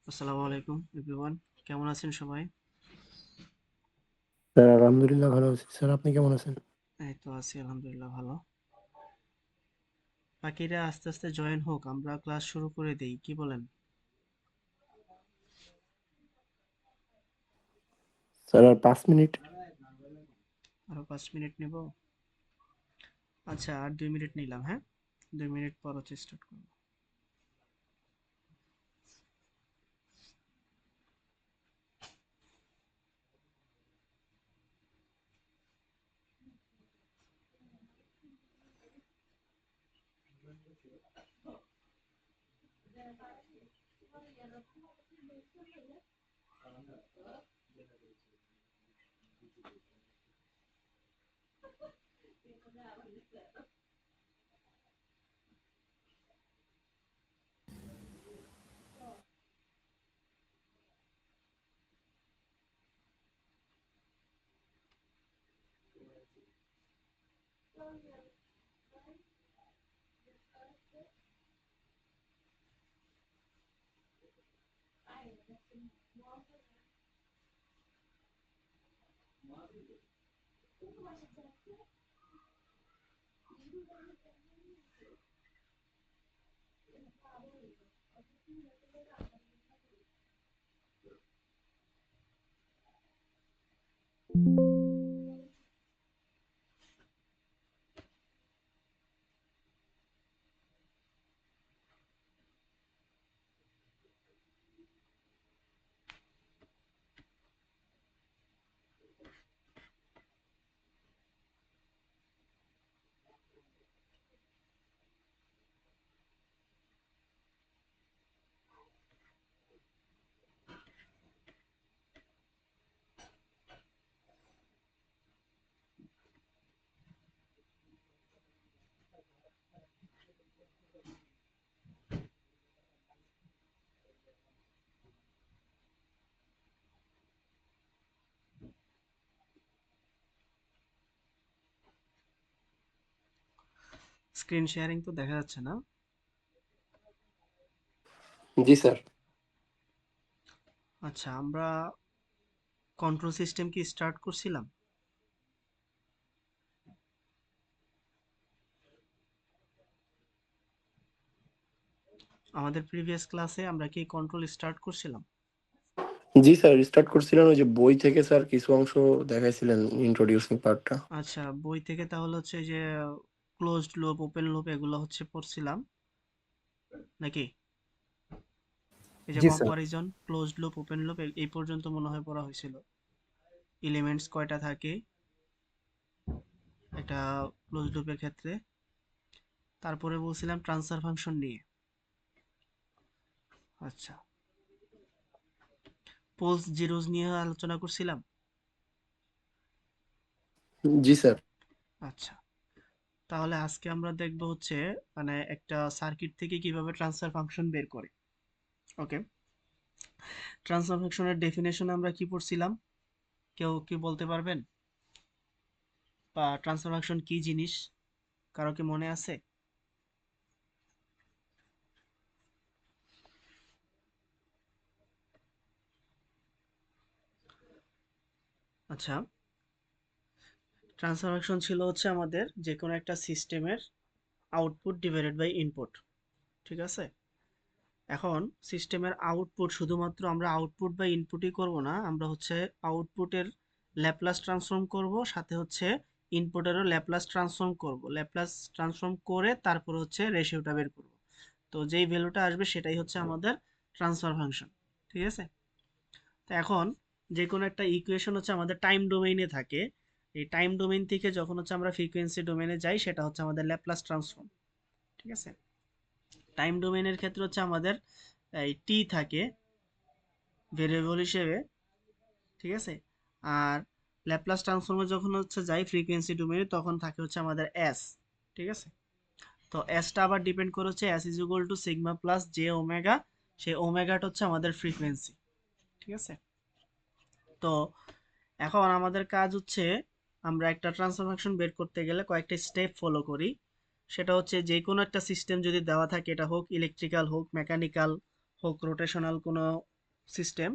আসসালামু আলাইকুম এভরিওয়ান, কেমন আছেন সবাই? স্যার আলহামদুলিল্লাহ ভালো আছি। স্যার আপনি কেমন আছেন? এই তো আছি আলহামদুলিল্লাহ ভালো। বাকিরা আস্তে আস্তে জয়েন হোক, আমরা ক্লাস শুরু করে দেই, কি বলেন? স্যার আর 5 মিনিট। আরো 5 মিনিট নিব। আচ্ছা, আর 2 মিনিট নিলাম, হ্যাঁ, 2 মিনিট পর হচ্ছে স্টার্ট করবো। স্ক্রিন শেয়ারিং তো দেখা যাচ্ছে না? জি স্যার। আচ্ছা, আমরা কন্ট্রোল সিস্টেম কি স্টার্ট করছিলাম? আমাদের প্রিভিয়াস ক্লাসে আমরা কি কন্ট্রোল স্টার্ট করছিলাম? জি স্যার, স্টার্ট করছিলেন ওই যে বই থেকে স্যার কিছু অংশ দেখাইছিলেন ইন্ট্রোডিউসিং পার্টটা। আচ্ছা, বই থেকে তাহলে হচ্ছে যে ক্লোজড লুপ, ওপেন লুপ এগুলো হচ্ছে পড়ছিলাম নাকি? এই যে জি sir. Comparison, closed loop, open loop এই পর্যন্ত মনে হয় পড়া হয়েছিল। এলিমেন্টস কয়টা থাকে, একটা ক্লোজ লুপের ক্ষেত্রে। তারপরে বলছিলাম ট্রান্সফার ফাংশন নিয়ে। আচ্ছা, পোলস জিরোস নিয়ে আলোচনা করছিলাম। জি স্যার। আচ্ছা, তাহলে আজকে আমরা দেখব হচ্ছে মানে একটা সার্কিট থেকে কিভাবে ট্রান্সফার ফাংশন বের করে। ওকে, ট্রান্সফার ফাংশনের ডেফিনেশন আমরা কি পড়ছিলাম? কেউ কি বলতে পারবেন? বা ট্রান্সফার ফাংশন কি জিনিস, কারো কি মনে আছে? আচ্ছা, ট্রান্সফার ফাংশন ছিল হচ্ছে আমাদের যে কোনো একটা সিস্টেমের আউটপুট ডিভাইডেড বাই ইনপুট। ঠিক আছে, এখন সিস্টেমের আউটপুট শুধুমাত্র আমরা আউটপুট বা ইনপুটই করব না, আমরা হচ্ছে আউটপুটের ল্যাপ্লাস ট্রান্সফর্ম করব, সাথে হচ্ছে ইনপুটেরও ল্যাপ্লাস ট্রান্সফর্ম করব। ল্যাপ্লাস ট্রান্সফর্ম করে তারপর হচ্ছে রেশিওটা বের করব। তো যেই ভ্যালুটা আসবে সেটাই হচ্ছে আমাদের ট্রান্সফার ফাংশন। ঠিক আছে, তো এখন যে কোনো একটা ইকুয়েশন হচ্ছে আমাদের টাইম ডোমেইনে থাকে। এই টাইম ডোমেইন থেকে যখন হচ্ছে আমরা ফ্রিকোয়েন্সি ডোমেইনে যাই সেটা হচ্ছে আমাদের ল্যাপ্লাস ট্রান্সফর্ম। ঠিক আছে, টাইম ডোমেইনের ক্ষেত্রে হচ্ছে আমাদের এই টি থাকে ভেরিয়েবল হিসেবে। ঠিক আছে, আর ল্যাপ্লাস ট্রান্সফর্মে যখন হচ্ছে যাই ফ্রিকোয়েন্সি ডোমেইনে তখন থাকে হচ্ছে আমাদের এস। ঠিক আছে, তো এসটা আবার ডিপেন্ড করে হচ্ছে S is equal two sigma plus J omega. সেই ওমেগাটা হচ্ছে আমাদের ফ্রিকোয়েন্সি। ঠিক আছে, তো এখন আমাদের কাজ হচ্ছে আমরা একটা ট্রান্সফার ফাংশন বের করতে গেলে কয়েকটা স্টেপ ফলো করি। সেটা হচ্ছে যে কোনো একটা সিস্টেম যদি দেওয়া থাকে, এটা হোক ইলেকট্রিক্যাল, হোক মেকানিক্যাল, হোক রোটেশনাল কোনো সিস্টেম,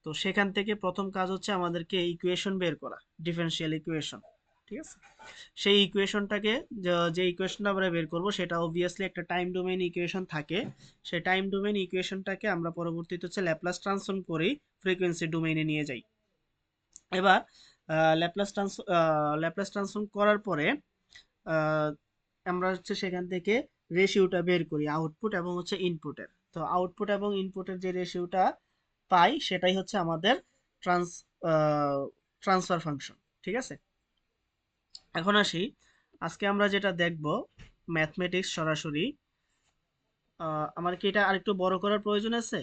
তো সেখান থেকে প্রথম কাজ হচ্ছে আমাদেরকে ইকুয়েশন বের করা, ডিফারেনশিয়াল ইকুয়েশন। ঠিক আছে, সেই ইকুয়েশনটাকে যে ইকুয়েশনটা আমরা বের করব সেটা অবভিয়াসলি একটা টাইম ডোমেইন ইকুয়েশন থাকে। সেই টাইম ডোমেইন ইকুয়েশনটাকে আমরা পরবর্তীতে হচ্ছে ল্যাপ্লাস ট্রান্সফর্ম করেই ফ্রিকোয়েন্সি ডোমেইনে নিয়ে যাই। এবার ল্যাপ্লাস ট্রান্সফর্ম করার পরে আহ, আমরা হচ্ছে সেখান থেকে রেশিওটা বের করি আউটপুট এবং হচ্ছে ইনপুটের। তো আউটপুট এবং ইনপুটের যে রেশিওটা পাই সেটাই হচ্ছে আমাদের ট্রান্স ট্রান্সফার ফাংশন। ঠিক আছে, এখন আসি আজকে আমরা যেটা দেখব ম্যাথমেটিক্স সরাসরি। আমার কি এটা আরেকটু বড় করার প্রয়োজন আছে?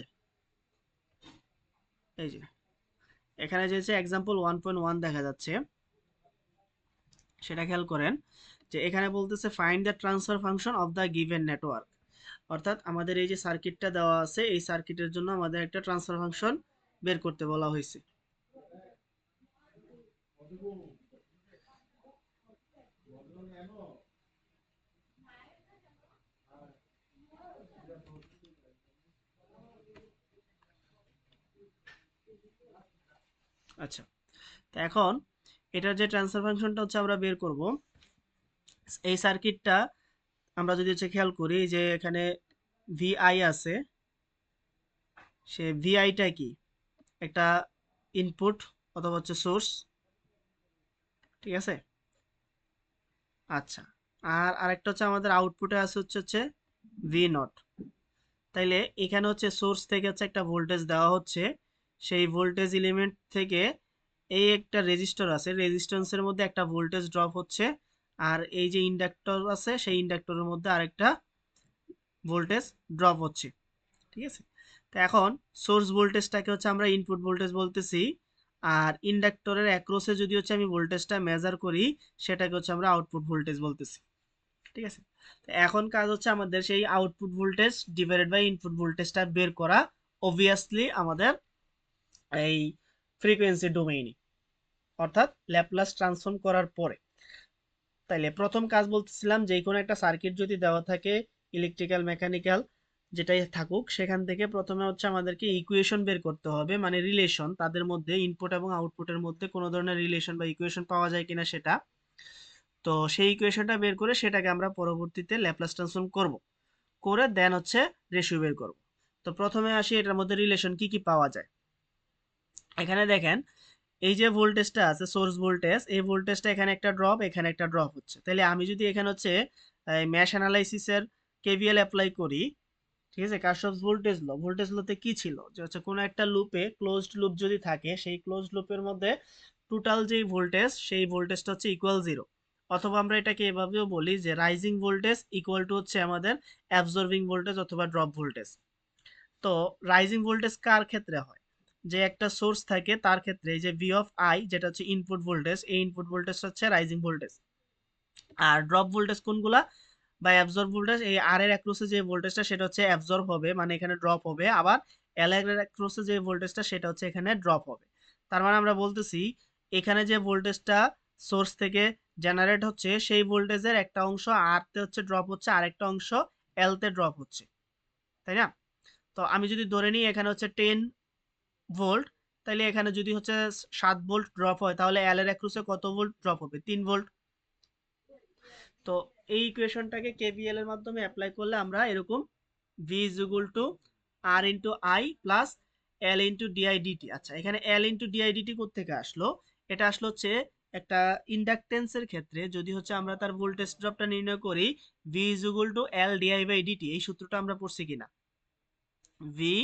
এই যে এখানে যে এক্সাম্পল 1.1 দেখা যাচ্ছে, সেটা খেয়াল করেন যে এখানে বলতেছে find the transfer function of the given network. অর্থাৎ আমাদের এই যে সার্কিটটা দেওয়া আছে এই সার্কিটের জন্য আমাদের একটা ট্রান্সফার ফাংশন বের করতে বলা হয়েছে। আচ্ছা, তো এখন এটার যে ট্রান্সফার ফাংশনটা হচ্ছে আমরা বের করব, এই সার্কিটটা আমরা যদি হচ্ছে খেয়াল করি যে এখানে ভিআই আছে, সে ভিআইটা কি একটা ইনপুট অথবা হচ্ছে সোর্স। ঠিক আছে, আচ্ছা, আর আরেকটা হচ্ছে আমাদের আউটপুটে আছে হচ্ছে ভি নট। তাইলে এখানে হচ্ছে সোর্স থেকে হচ্ছে একটা ভোল্টেজ দেওয়া হচ্ছে, সেই ভোল্টেজ এলিমেন্ট থেকে এই একটা রেজিস্টর আছে, রেজিস্ট্যান্সের মধ্যে একটা ভোল্টেজ ড্রপ হচ্ছে, আর এই যে ইন্ডাক্টর আছে সেই ইন্ডাক্টরের মধ্যে আরেকটা ভোল্টেজ ড্রপ হচ্ছে। ঠিক আছে, তো এখন সোর্স ভোল্টেজটাকে হচ্ছে আমরা ইনপুট ভোল্টেজ বলতেছি, আর ইন্ডাক্টরের অ্যাক্রসে যদি হচ্ছে আমি ভোল্টেজটা মেজার করি সেটাকে হচ্ছে আমরা আউটপুট ভোল্টেজ বলতেছি। ঠিক আছে, তো এখন কাজ হচ্ছে আমাদের সেই output voltage divided by input ভোল্টেজটা বের করা, অবভিয়াসলি আমাদের এই ফ্রিকোয়েন্সি ডোমেইনে, অর্থাৎ ল্যাপ্লাস ট্রান্সফর্ম করার পরে। তাইলে প্রথম কাজ বলতেছিলাম যে কোনো একটা সার্কিট যদি দেওয়া থাকে, ইলেকট্রিক্যাল মেকানিক্যাল যেটাই থাকুক, সেখান থেকে প্রথমে হচ্ছে আমাদেরকে ইকুয়েশন বের করতে হবে, মানে রিলেশন তাদের মধ্যে, ইনপুট এবং আউটপুটের মধ্যে কোনো ধরনের রিলেশন বা ইকুয়েশন পাওয়া যায় কিনা সেটা। তো সেই ইকুয়েশনটা বের করে সেটাকে আমরা পরবর্তীতে ল্যাপ্লাস ট্রান্সফর্ম করব, করে দেন হচ্ছে রেশিও বের করব। তো প্রথমে আসি এটার মধ্যে রিলেশন কি কি পাওয়া যায়। এখানে দেখেন এই যে ভোল্টেজটা আছে সোর্স ভোল্টেজ, এই ভোল্টেজটা এখানে একটা ড্রপ, এখানে একটা ড্রপ হচ্ছে। তাহলে আমি যদি এখানে হচ্ছে ম্যাশ অ্যানালাইসিসের কেভিএল অ্যাপ্লাই করি, ঠিক আছে, কারশফস ভোল্টেজ লতে কি ছিল যে হচ্ছে কোনো একটা লুপে ক্লোজড লুপ যদি থাকে সেই ক্লোজড লুপের মধ্যে টোটাল যেই ভোল্টেজ সেই ভোল্টেজটা হচ্ছে ইকুয়াল জিরো। অথবা আমরা এটাকে এভাবেও বলি যে রাইজিং ভোল্টেজ ইকুয়াল টু হচ্ছে আমাদের অ্যাবজর্বিং ভোল্টেজ অথবা ড্রপ ভোল্টেজ। তো রাইজিং ভোল্টেজ কার ক্ষেত্রে হয়? যে একটা সোর্স থাকে তার ক্ষেত্রে এই যে ভি অফ আই যেটা হচ্ছে ইনপুট ভোল্টেজ, এই ইনপুট ভোল্টেজ হচ্ছে রাইজিং ভোল্টেজ। আর ড্রপ ভোল্টেজ কোনগুলা? বা অ্যাবজর্ব ভোল্টেজ, এই আর এর অ্যাক্রসে যে ভোল্টেজটা সেটা হচ্ছে অ্যাবজর্ব হবে, মানে এখানে ড্রপ হবে। আবার এল এর অ্যাক্রসে যে ভোল্টেজটা সেটা হচ্ছে এখানে ড্রপ হবে। তার মানে আমরা বলতেছি এখানে যে ভোল্টেজটা সোর্স থেকে জেনারেট হচ্ছে সেই ভোল্টেজের একটা অংশ আর তে হচ্ছে ড্রপ হচ্ছে, আরেকটা অংশ এল তে ড্রপ হচ্ছে, তাই না? তো আমি যদি ধরে নিই এখানে হচ্ছে 10 ভোল্ট, তাহলে এখানে যদি হচ্ছে 7 ভোল্ট ড্রপ হয় তাহলে এল এর অ্যাক্রসে কত ভোল্ট ড্রপ হবে? 3 ভোল্ট। তো এই ইকুয়েশনটাকে কেভিএল এর মাধ্যমে অ্যাপ্লাই করলে আমরা এরকম V is equal to R into I plus L into D I D T. আচ্ছা, এখানে এল ইন্টু ডিআই ডিটি কোত্থেকে আসলো? এটা আসলো হচ্ছে একটা ইন্ডাকটেন্সের ক্ষেত্রে যদি হচ্ছে আমরা তার ভোল্টেজ ড্রপটা নির্ণয় করি V is equal to L D I by D T, এই সূত্রটা আমরা পড়ছি কিনা? ভি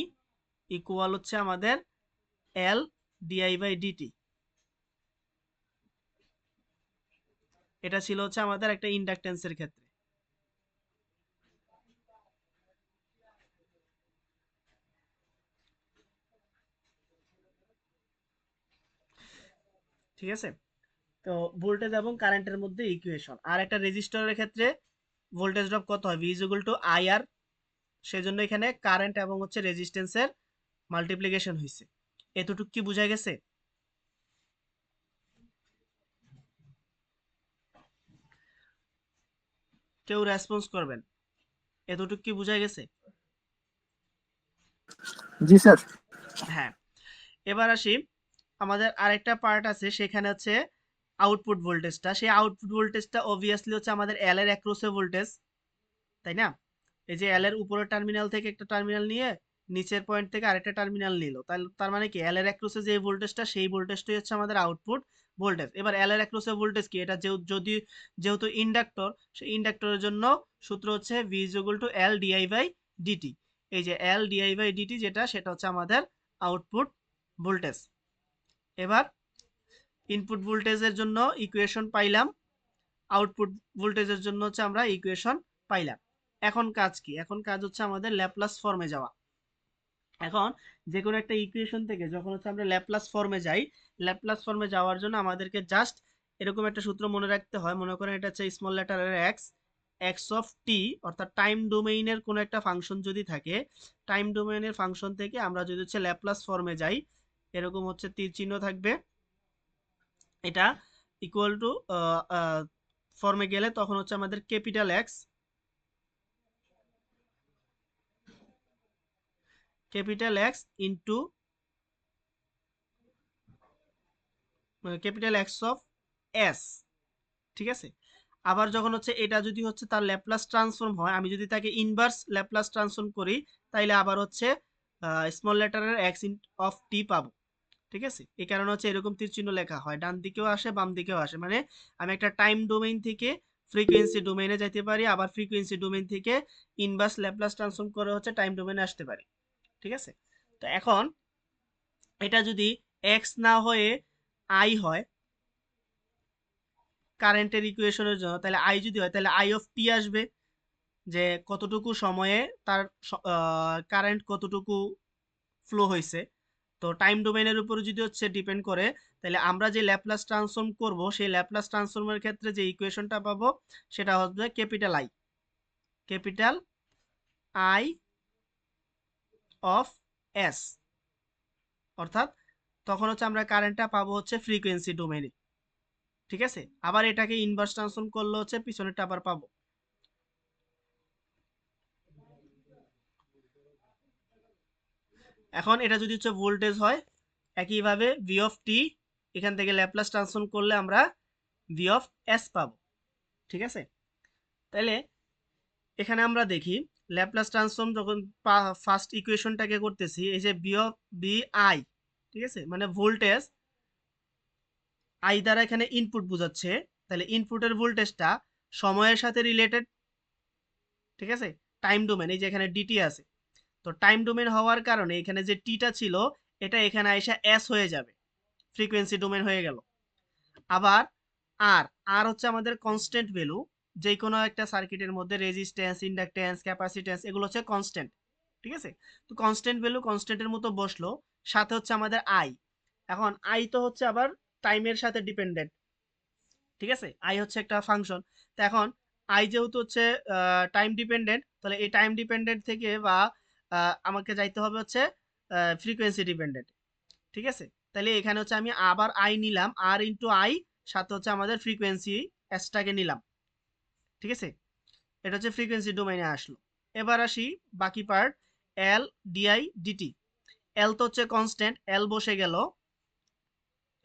ইকুয়াল হচ্ছে আমাদের এল ডিআই বাই ডিটি। এটা ছিল হচ্ছে আমাদের একটা ইন্ডাকটেন্সের ক্ষেত্রে। ঠিক আছে? তো ভোল্টেজ এবং কারেন্টের মধ্যে ইকুয়েশন। আর একটা রেজিস্টরের ক্ষেত্রে ভোল্টেজ ড্রপ কত হয়? V is equal to I R, সেজন্য এখানে কারেন্ট এবং হচ্ছে রেজিস্ট্যান্সের মাল্টিপ্লিকেশন হয়েছে। এতটুকু কি বোঝা গেছে? কেউ রেসপন্স করবেন, এতটুকু কি বোঝা গেছে? জি স্যার। হ্যাঁ, এবার আসি আমাদের আরেকটা পার্ট আছে, সেখানে হচ্ছে আউটপুট ভোল্টেজটা। সেই আউটপুট ভোল্টেজটা অবভিয়াসলি হচ্ছে আমাদের এল এর অ্যাক্রসে ভোল্টেজ, তাই না? এই যে এল এর উপরের টার্মিনাল থেকে একটা টার্মিনাল নিয়ে নিচের পয়েন্ট থেকে আরেকটা টার্মিনাল নিল, তাহলে তার মানে কি এল এর অ্যাক্রসে যে ভোল্টেজটা সেই ভোল্টেজটাই হচ্ছে আমাদের আউটপুট ভোল্টেজ। এবার এল এর অ্যাক্রসে ভোল্টেজ কি? এটা যদি যেহেতু ইন্ডাক্টর, সেই ইন্ডাক্টরের জন্য সূত্র হচ্ছে V is equal to L D I by D T. এই যে এল ডিআই বাই ডিটি যেটা, সেটা হচ্ছে আমাদের আউটপুট ভোল্টেজ। এবার ইনপুট ভোল্টেজের জন্য ইকুয়েশন পাইলাম, আউটপুট ভোল্টেজের জন্য হচ্ছে আমরা ইকুয়েশন পাইলাম। এখন কাজ কি? এখন কাজ হচ্ছে আমাদের ল্যাপ্লাস ফর্মে যাওয়া। এখন যে কোনো একটা ইকুয়েশন থেকে যখন হচ্ছে আমরা ল্যাপ্লাস ফর্মে যাই, ল্যাপ্লাস ফর্মে যাওয়ার জন্য আমাদেরকে জাস্ট এরকম একটা সূত্র মনে রাখতে হয়। মনে করেন এটা হচ্ছে স্মল লেটারের এক্স, এক্স অফ টি, অর্থাৎ টাইম ডোমেইনের কোনো একটা ফাংশন যদি থাকে, টাইম ডোমেইনের ফাংশন থেকে আমরা যদি হচ্ছে ল্যাপ্লাস ফর্মে যাই, এরকম হচ্ছে তীর চিহ্ন থাকবে, এটা ইকুয়াল টু ফর্মে গেলে তখন হচ্ছে আমাদের capital x, capital x into capital x of S. ঠিক আছে? আবার যখন হচ্ছে এটা যদি হচ্ছে তার ল্যাপ্লাস ট্রান্সফর্ম হয়, আমি যদি তাকে ইনভার্স ল্যাপ্লাস ট্রান্সফর্ম করি, তাইলে আবার হচ্ছে স্মল লেটারের এক্স অফ টি পাবো। ঠিক আছে? এই কারণে হচ্ছে এরকম তীর চিহ্ন লেখা হয়, ডান দিকেও আসে বাম দিকেও আসে। মানে আমি একটা টাইম ডোমেইন থেকে ফ্রিকোয়েন্সি ডোমেইনে যাইতে পারি, আবার ফ্রিকোয়েন্সি ডোমেইন থেকে ইনভার্স ল্যাপ্লাস ট্রান্সফর্ম করে হচ্ছে টাইম ডোমেইনে আসতে পারি। ঠিক আছে? তো এখন এটা যদি এক্স না হয়ে আই হয় কারেন্টের ইকুয়েশনের জন্য, তাহলে আই যদি হয় তাহলে আই অফ টি আসবে, যে কতটুকু সময়ে তার কারেন্ট কতটুকু ফ্লো হয়েছে। তো টাইম ডোমেইনের উপরে যদি হচ্ছে ডিপেন্ড করে, তাহলে আমরা যে ল্যাপ্লাস ট্রান্সফর্ম করব সেই ল্যাপ্লাস ট্রান্সফর্মের ক্ষেত্রে যে ইকুয়েশনটা পাবো সেটা হবে capital I, capital I of S. অর্থাৎ তখন হচ্ছে আমরা কারেন্টটা পাবো হচ্ছে ফ্রিকোয়েন্সি ডোমেইনে। ঠিক আছে? আবার এটাকে ইনভার্স ট্রান্সফর্ম করলে হচ্ছে পিছনেরটা আবার পাবো। এখন এটা যদি হচ্ছে ভোল্টেজ হয়, একইভাবে ভি অফ টি এখান থেকে ল্যাপ্লাস ট্রান্সফর্ম করলে আমরা ভি অফ এস পাবো। ঠিক আছে? তাহলে এখানে আমরা দেখি ল্যাপ্লাস ট্রান্সফর্ম যখন ফার্স্ট ইকুয়েশনটাকে করতেছি, এই যে বি অফ বি আই, ঠিক আছে, মানে ভোল্টেজ আই দ্বারা এখানে ইনপুট বোঝাচ্ছে, তাহলে ইনপুটের ভোল্টেজটা সময়ের সাথে রিলেটেড। ঠিক আছে? টাইম ডোমেন, এই যে এখানে ডিটি আছে, তো টাইম ডোমেন হওয়ার কারণে এখানে যে টিটা ছিল এটা এখানে আইসা এস হয়ে যাবে, ফ্রিকোয়েন্সি ডোমেন হয়ে গেল। আবার আর আর হচ্ছে আমাদের কনস্ট্যান্ট ভ্যালু, যে কোনো একটা সার্কিটের মধ্যে রেজিস্ট্যান্স, ইন্ডাকট্যান্স, ক্যাপাসিট্যান্স এগুলো হচ্ছে কনস্ট্যান্ট। ঠিক আছে, তো কনস্ট্যান্ট ভ্যালু কনস্ট্যান্টের মতো বসলো, সাথে হচ্ছে আমাদের আই। এখন আই তো হচ্ছে আবার টাইমের সাথে ডিপেন্ডেন্ট। ঠিক আছে, আই হচ্ছে একটা ফাংশন। তো এখন আই যেহেতু হচ্ছে টাইম ডিপেন্ডেন্ট, তাহলে এই টাইম ডিপেন্ডেন্ট থেকে বা আমাকে যাইতে হবে হচ্ছে ফ্রিকোয়েন্সি ডিপেন্ডেন্ট। ঠিক আছে, তাহলে এখানে হচ্ছে আমি আবার আই নিলাম, আর ইন্টু আই, সাথে হচ্ছে আমাদের ফ্রিকোয়েন্সি এসটাকে নিলাম। ঠিক আছে, এটা হচ্ছে ফ্রিকোয়েন্সি ডোমেইনে আসলো। এবার আসি বাকি পার্ট, এল ডিআই ডিটি। এল তো হচ্ছে কনস্ট্যান্ট, এল বসে গেল,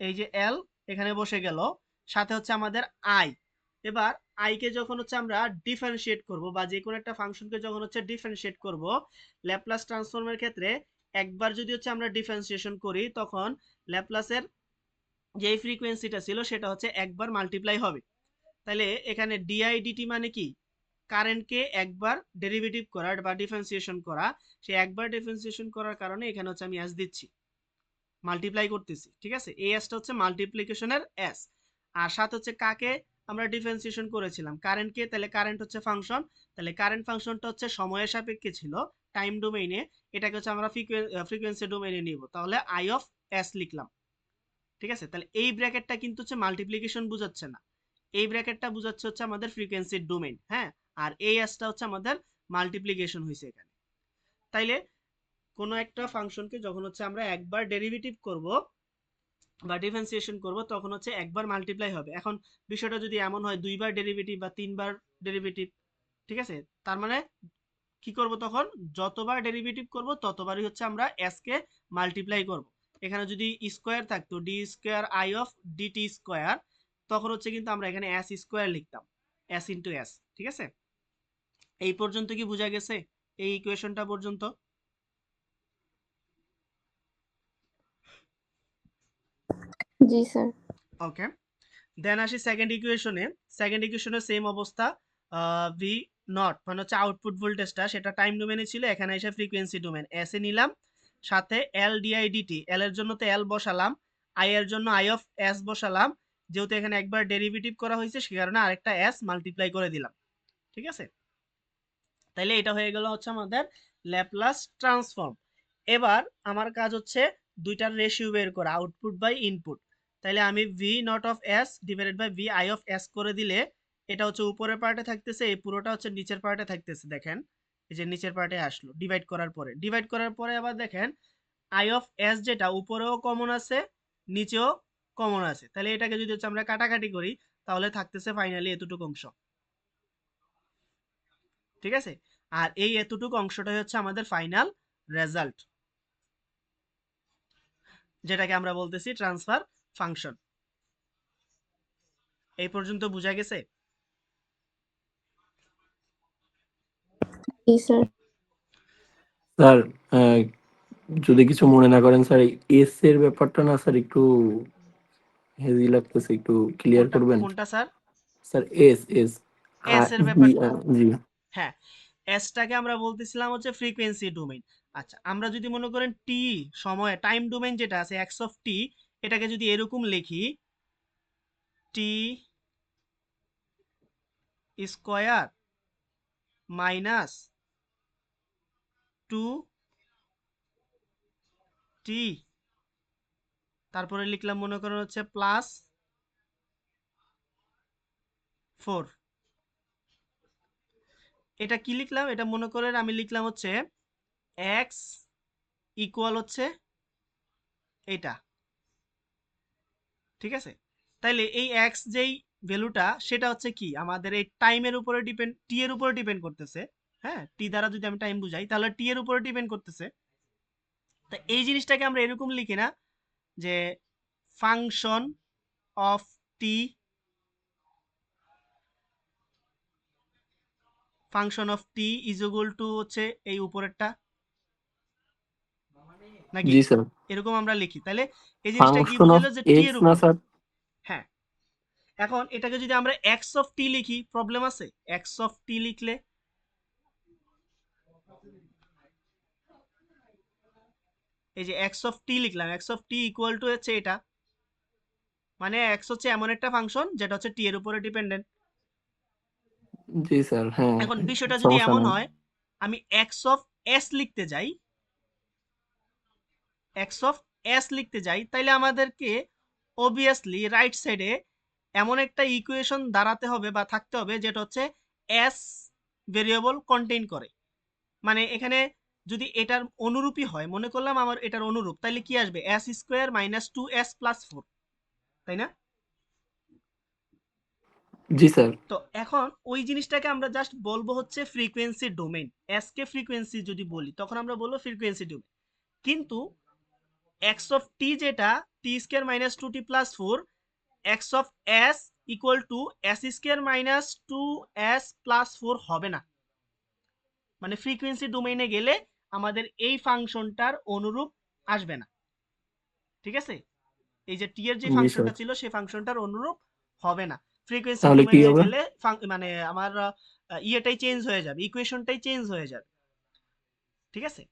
এই যে এল এখানে বসে গেল, সাথে হচ্ছে আমাদের আই। এবার আইকে যখন হচ্ছে আমরা ডিফারেন্সিয়েট করব, বা যে কোনো একটা ফাংশনকে যখন হচ্ছে ডিফারেন্সিয়েট করব, ল্যাপ্লাস ট্রান্সফর্মের ক্ষেত্রে একবার যদি হচ্ছে আমরা ডিফারেন্সিয়েশন করি, তখন ল্যাপ্লাসের যে ফ্রিকোয়েন্সিটা ছিল সেটা হচ্ছে একবার মাল্টিপ্লাই হবে। তাহলে এখানে ডিআই ডিটি মানে কি, কারেন্টকে একবার ডেরিভেটিভ করা বা ডিফারেন্সিয়েশন করা, সে একবার ডিফারেন্সিয়েশন করার কারণে এখানে হচ্ছে আমি এস দিচ্ছি, মাল্টিপ্লাই করতেছি। ঠিক আছে, এই এসটা হচ্ছে মাল্টিপ্লিকেশনের এস। আর সাথে হচ্ছে কাকে আমরা ডিফারেন্সিয়েশন করেছিলাম, কারেন্টকে, তাহলে কারেন্ট হচ্ছে ফাংশন, তাহলে কারেন্ট ফাংশনটা হচ্ছে সময়ের সাপেক্ষে ছিল টাইম ডোমেইনে, এটাকে হচ্ছে আমরা ফ্রিকোয়েন্সি ডোমেইনে নিব, তাহলে আই অফ এস লিখলাম। ঠিক আছে, তাহলে এই ব্র্যাকেটটা কিন্তু হচ্ছে মাল্টিপ্লিকেশন বুঝাচ্ছে না, এই ব্র্যাকেটটা বুঝাচ্ছে হচ্ছে আমাদের ফ্রিকোয়েন্সির ডোমেইন। হ্যাঁ, আর এই এসটা হচ্ছে আমাদের মাল্টিপ্লিকেশন হয়েছে এখানে। তাইলে কোনো একটা ফাংশনকে যখন হচ্ছে আমরা একবার ডেরিভেটিভ করব বা ডিফারেন্সিয়েশন করব, তখন হচ্ছে একবার মাল্টিপ্লাই হবে। এখন বিষয়টা যদি এমন হয় দুইবার ডেরিভেটিভ বা তিনবার ডেরিভেটিভ, ঠিক আছে, তার মানে কি করব, তখন যতবার ডেরিভেটিভ করব ততবারই হচ্ছে আমরা এস কে মাল্টিপ্লাই করব। এখানে যদি স্কোয়ার থাকতো D square I of D T square, তখন হচ্ছে কিন্তু আমরা এখানে এস স্কোয়ার লিখতাম, এস ইন্টু এস। ঠিক আছে, এই পর্যন্ত কি বোঝা গেছে, এই ইকুয়েশনটা পর্যন্ত? জি স্যার। ওকে, দেন আসি সেকেন্ড ইকুয়েশনে। সেকেন্ড ইকুয়েশনের সেম অবস্থা, ভি নট মানে হচ্ছে আউটপুট ভোল্টেজটা, সেটা টাইম ডোমেনে ছিল, এখানে এসে ফ্রিকোয়েন্সি ডোমেন এস এ নিলাম, সাথে এল ডিআই ডিটি, এল এর জন্য তো এল বসালাম, আই এর জন্য আই অফ এস বসালাম, যেহেতু এখানে একবার ডেরিভেটিভ করা হয়েছে সে কারণে আরেকটা এস মাল্টিপ্লাই করে দিলাম। ঠিক আছে, তাইলে এটা হয়ে গেল হচ্ছে আমাদের ল্যাপ্লাস ট্রান্সফর্ম। এবার আমার কাজ হচ্ছে দুইটার রেশিও বের করা, আউটপুট বাই ইনপুট। তাইলে আমি V naught of S divided by V I of S করে দিলে, এটা হচ্ছে উপরের পার্টে থাকতেছে, এই পুরোটা হচ্ছে নিচের পার্টে থাকতেছে। দেখেন এই যে নিচের পার্টে আসলো ডিভাইড করার পরে, ডিভাইড করার পরে আবার দেখেন আই অফ এস যেটা উপরেও কমন আছে নিচেও কমন আছে, তাহলে এটাকে যদি হচ্ছে আমরা কাটাকাটি করি, তাহলে থাকতেছে ফাইনালি এতটুকু অংশ। ঠিক আছে, আর এই এতটুকু অংশটাই হচ্ছে আমাদের ফাইনাল রেজাল্ট, যেটাকে আমরা বলতেছি ট্রান্সফার ফাংশন। এই পর্যন্ত বোঝা গেছে? জি স্যার। স্যার যদি কিছু মনে না করেন স্যার, এস এর ব্যাপারটা না স্যার একটু হেজি লাগতেছে, একটু ক্লিয়ার কোনটা করবেন কোনটা sir? Sir? S S S এর ব্যাপারটা, জি। হ্যাঁ, এসটাকে আমরা বলতেছিলাম হচ্ছে ফ্রিকোয়েন্সি ডোমেইন। আচ্ছা, আমরা যদি মনে করেন টি সময় টাইম ডোমেইন যেটা আছে এক্স অফ টি, এটাকে যদি এরকম লিখি, টি স্কোয়ার মাইনাস টু টি, তারপরে লিখলাম মনে করেন হচ্ছে প্লাস 4, এটা কি লিখলাম, এটা মনে করেন আমি লিখলাম হচ্ছে এক্স ইকুয়াল হচ্ছে এটা। ঠিক আছে, তাইলে এই এক্স যেই ভ্যালুটা সেটা হচ্ছে কি আমাদের এই টাইমের উপরে ডিপেন্ড, টি এর উপরে ডিপেন্ড করতেছে। হ্যাঁ, টি দ্বারা যদি আমি টাইম বুঝাই তাহলে টি এর উপরে ডিপেন্ড করতেছে। তা এই জিনিসটাকে আমরা এরকম লিখি না যে function of T, function of T is equal to হচ্ছে এই উপরেরটা, নাকি জি স্যার, এরকম আমরা লিখি, তাহলে এই জিনিসটা কি ফাংশন অফ বুঝাইলো যে টি এক্স এর না উপরে। স্যার? হ্যাঁ, এখন এটাকে যদি আমরা এক্স অফ টি লিখি, প্রবলেম আছে? এক্স অফ টি লিখলে, এই যে এক্স অফ টি লিখলাম, x of T equal to হচ্ছে এটা, মানে এক্স হচ্ছে এমন একটা ফাংশন যেটা হচ্ছে টি এর উপরে ডিপেন্ডেন্ট। জি স্যার, হ্যাঁ, এখন বিষয়টা যদি সমস্যা এমন নাই। হয় আমি এক্স অফ এস লিখতে যাই, এক্স অফ এস লিখতে যাই, তাইলে আমাদেরকে অবভিয়াসলি রাইট সাইডে এমন একটা ইকুয়েশন দাঁড়াতে হবে বা থাকতে হবে যেটা হচ্ছে এস ভেরিয়েবল কন্টেইন করে। মানে এখানে যদি এটার অনুরূপই হয়, মনে করলাম আমার এটার অনুরূপ, তাহলে কি আসবে S square minus two S plus four, তাই না? জি স্যার। তো এখন ওই জিনিসটাকে আমরা জাস্ট বলবো হচ্ছে ফ্রিকোয়েন্সি ডোমেইন। এস কে ফ্রিকোয়েন্সি যদি বলি তখন আমরা বলবো ফ্রিকোয়েন্সি ডোমেইন। কিন্তু এক্স অফ টি যেটা T square minus two T plus four, X of S equal to S square minus two S plus four হবে না। মানে ফ্রিকোয়েন্সি ডোমেইনে গেলে আমাদের এই ফাংশনটার অনুরূপ আসবে না, ঠিক আছে? এই যে টি এর যে জি স্যার। ফাংশনটা ছিল সেই ফাংশনটার অনুরূপ হবে না। ফ্রিকোয়েন্সি তাহলে কি ডোমেইনে হবে? গেলে মানে আমার ইয়েটাই চেঞ্জ হয়ে যাবে, ইকুয়েশনটাই চেঞ্জ হয়ে যাবে, ঠিক আছে?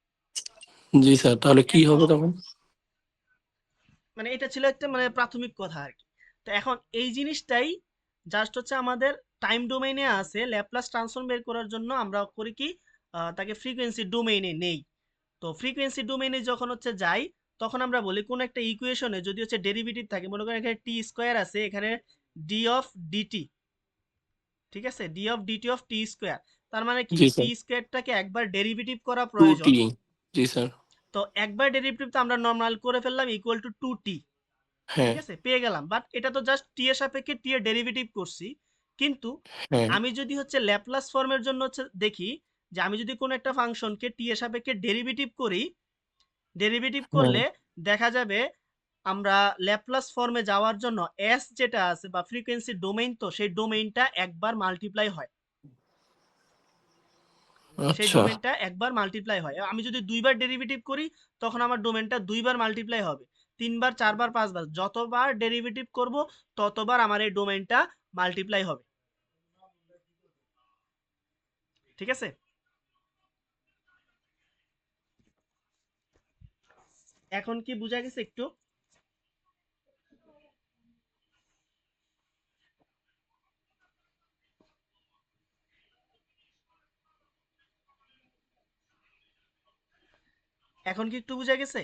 জি স্যার, তাহলে কি এখন হবে তখন? মানে এটা ছিল একটা মানে প্রাথমিক কথা আর কি। তো এখন এই জিনিসটাই জাস্ট হচ্ছে আমাদের টাইম ডোমেইনে আছে, ল্যাপ্লাস ট্রান্সফর্ম বের করার জন্য আমরা করি কি তাকে ফ্রিকোয়েন্সি ডোমেইনে নেই। তো ফ্রিকোয়েন্সি ডোমেইনে যখন হচ্ছে যাই তখন আমরা বলি কোন একটা ইকুয়েশনে যদি হচ্ছে ডেরিভেটিভ থাকে, মনে করেন এখানে টি স্কোয়ার আছে, এখানে ডি অফ ডিটি, ঠিক আছে, D of D T of T square, তার মানে কি জি টি স্যার। স্কোয়ারটাকে একবার ডেরিভেটিভ করা টু প্রয়োজন। টি। জি স্যার। তো একবার ডেরিভেটিভ তো আমরা নর্মাল করে ফেললাম ইকুয়াল টু টু টি, হ্যাঁ। ঠিক আছে, পেয়ে গেলাম। বাট এটা তো জাস্ট টি এর সাপেক্ষে টি এর ডেরিভেটিভ করছি। কিন্তু হ্যাঁ। আমি যদি হচ্ছে ল্যাপ্লাস ফর্মের জন্য হচ্ছে দেখি যে আমি যদি কোনো একটা ফাংশনকে টি এর সাপেক্ষে ডেরিভেটিভ করি, ডেরিভেটিভ হ্যাঁ। করলে দেখা যাবে আমরা ল্যাপ্লাস ফর্মে যাওয়ার জন্য এস যেটা আছে বা ফ্রিকোয়েন্সি ডোমেইন, তো সেই ডোমেইনটা একবার মাল্টিপ্লাই হয়, সেই আচ্ছা। ডোমেইনটা একবার মাল্টিপ্লাই হয়। আমি যদি দুইবার ডেরিভেটিভ করি তখন আমার ডোমেইনটা দুইবার মাল্টিপ্লাই হবে, তিনবার, চারবার, পাঁচবার, যতবার ডেরিভেটিভ করব ততবার আমার এই ডোমেইনটা মাল্টিপ্লাই হবে, ঠিক আছে? এখন কি বোঝা গেছে একটু? এখন কি একটু বোঝা গেছে?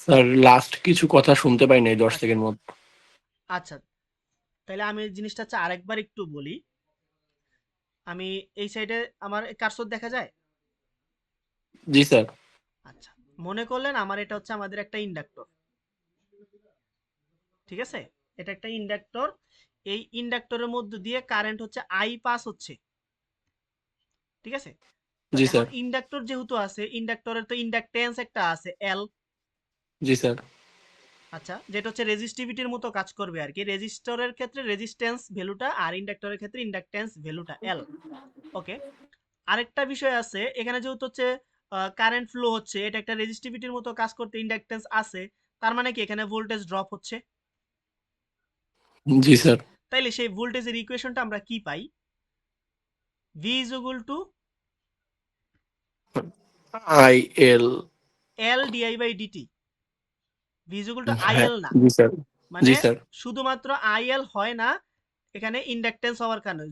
স্যার, লাস্ট কিছু কথা শুনতে পাই নাই 10 আচ্ছা সেকেন্ড মতো। আচ্ছা, তাহলে আমি এই জিনিসটা হচ্ছে আরেকবার একটু বলি। আমি এই সাইডে আমার কার্সর দেখা যায়? জি স্যার। আচ্ছা, মনে করলেন আমার এটা হচ্ছে আমাদের একটা ইন্ডাক্টর, ঠিক আছে? এটা একটা ইন্ডাক্টর, এই ইন্ডাক্টরের মধ্য দিয়ে কারেন্ট হচ্ছে আই পাস হচ্ছে, ঠিক আছে? তো জি এখন স্যার। ইন্ডাক্টর যেহেতু আছে, ইন্ডাক্টরের তো ইন্ডাকটেন্স একটা আছে এল। জি স্যার। আচ্ছা, যেটা হচ্ছে রেজিস্টিভিটির মতো কাজ করবে আর কি। রেজিস্টরের ক্ষেত্রে রেজিস্ট্যান্স ভ্যালুটা আর ইন্ডাক্টরের ক্ষেত্রে ইন্ডাকটেন্স ভ্যালুটা এল। ওকে, আরেকটা বিষয় আছে এখানে, যেহেতু হচ্ছে কারেন্ট ফ্লো হচ্ছে, এটা একটা রেজিস্টিভিটির মতো কাজ করতে ইন্ডাকটেন্স আছে, তার মানে কি এখানে ভোল্টেজ ড্রপ হচ্ছে, জি স্যার। তাইলে সেই ভোল্টেজের ইকুয়েশনটা আমরা কি পাই? V is equal to I L. L D I by D T. V is equal to হ্যাঁ। আইএল না, জি স্যার। মানে জি স্যার। শুধুমাত্র আইএল হয় না, এখানে ইন্ডাকটেন্স হওয়ার কারণে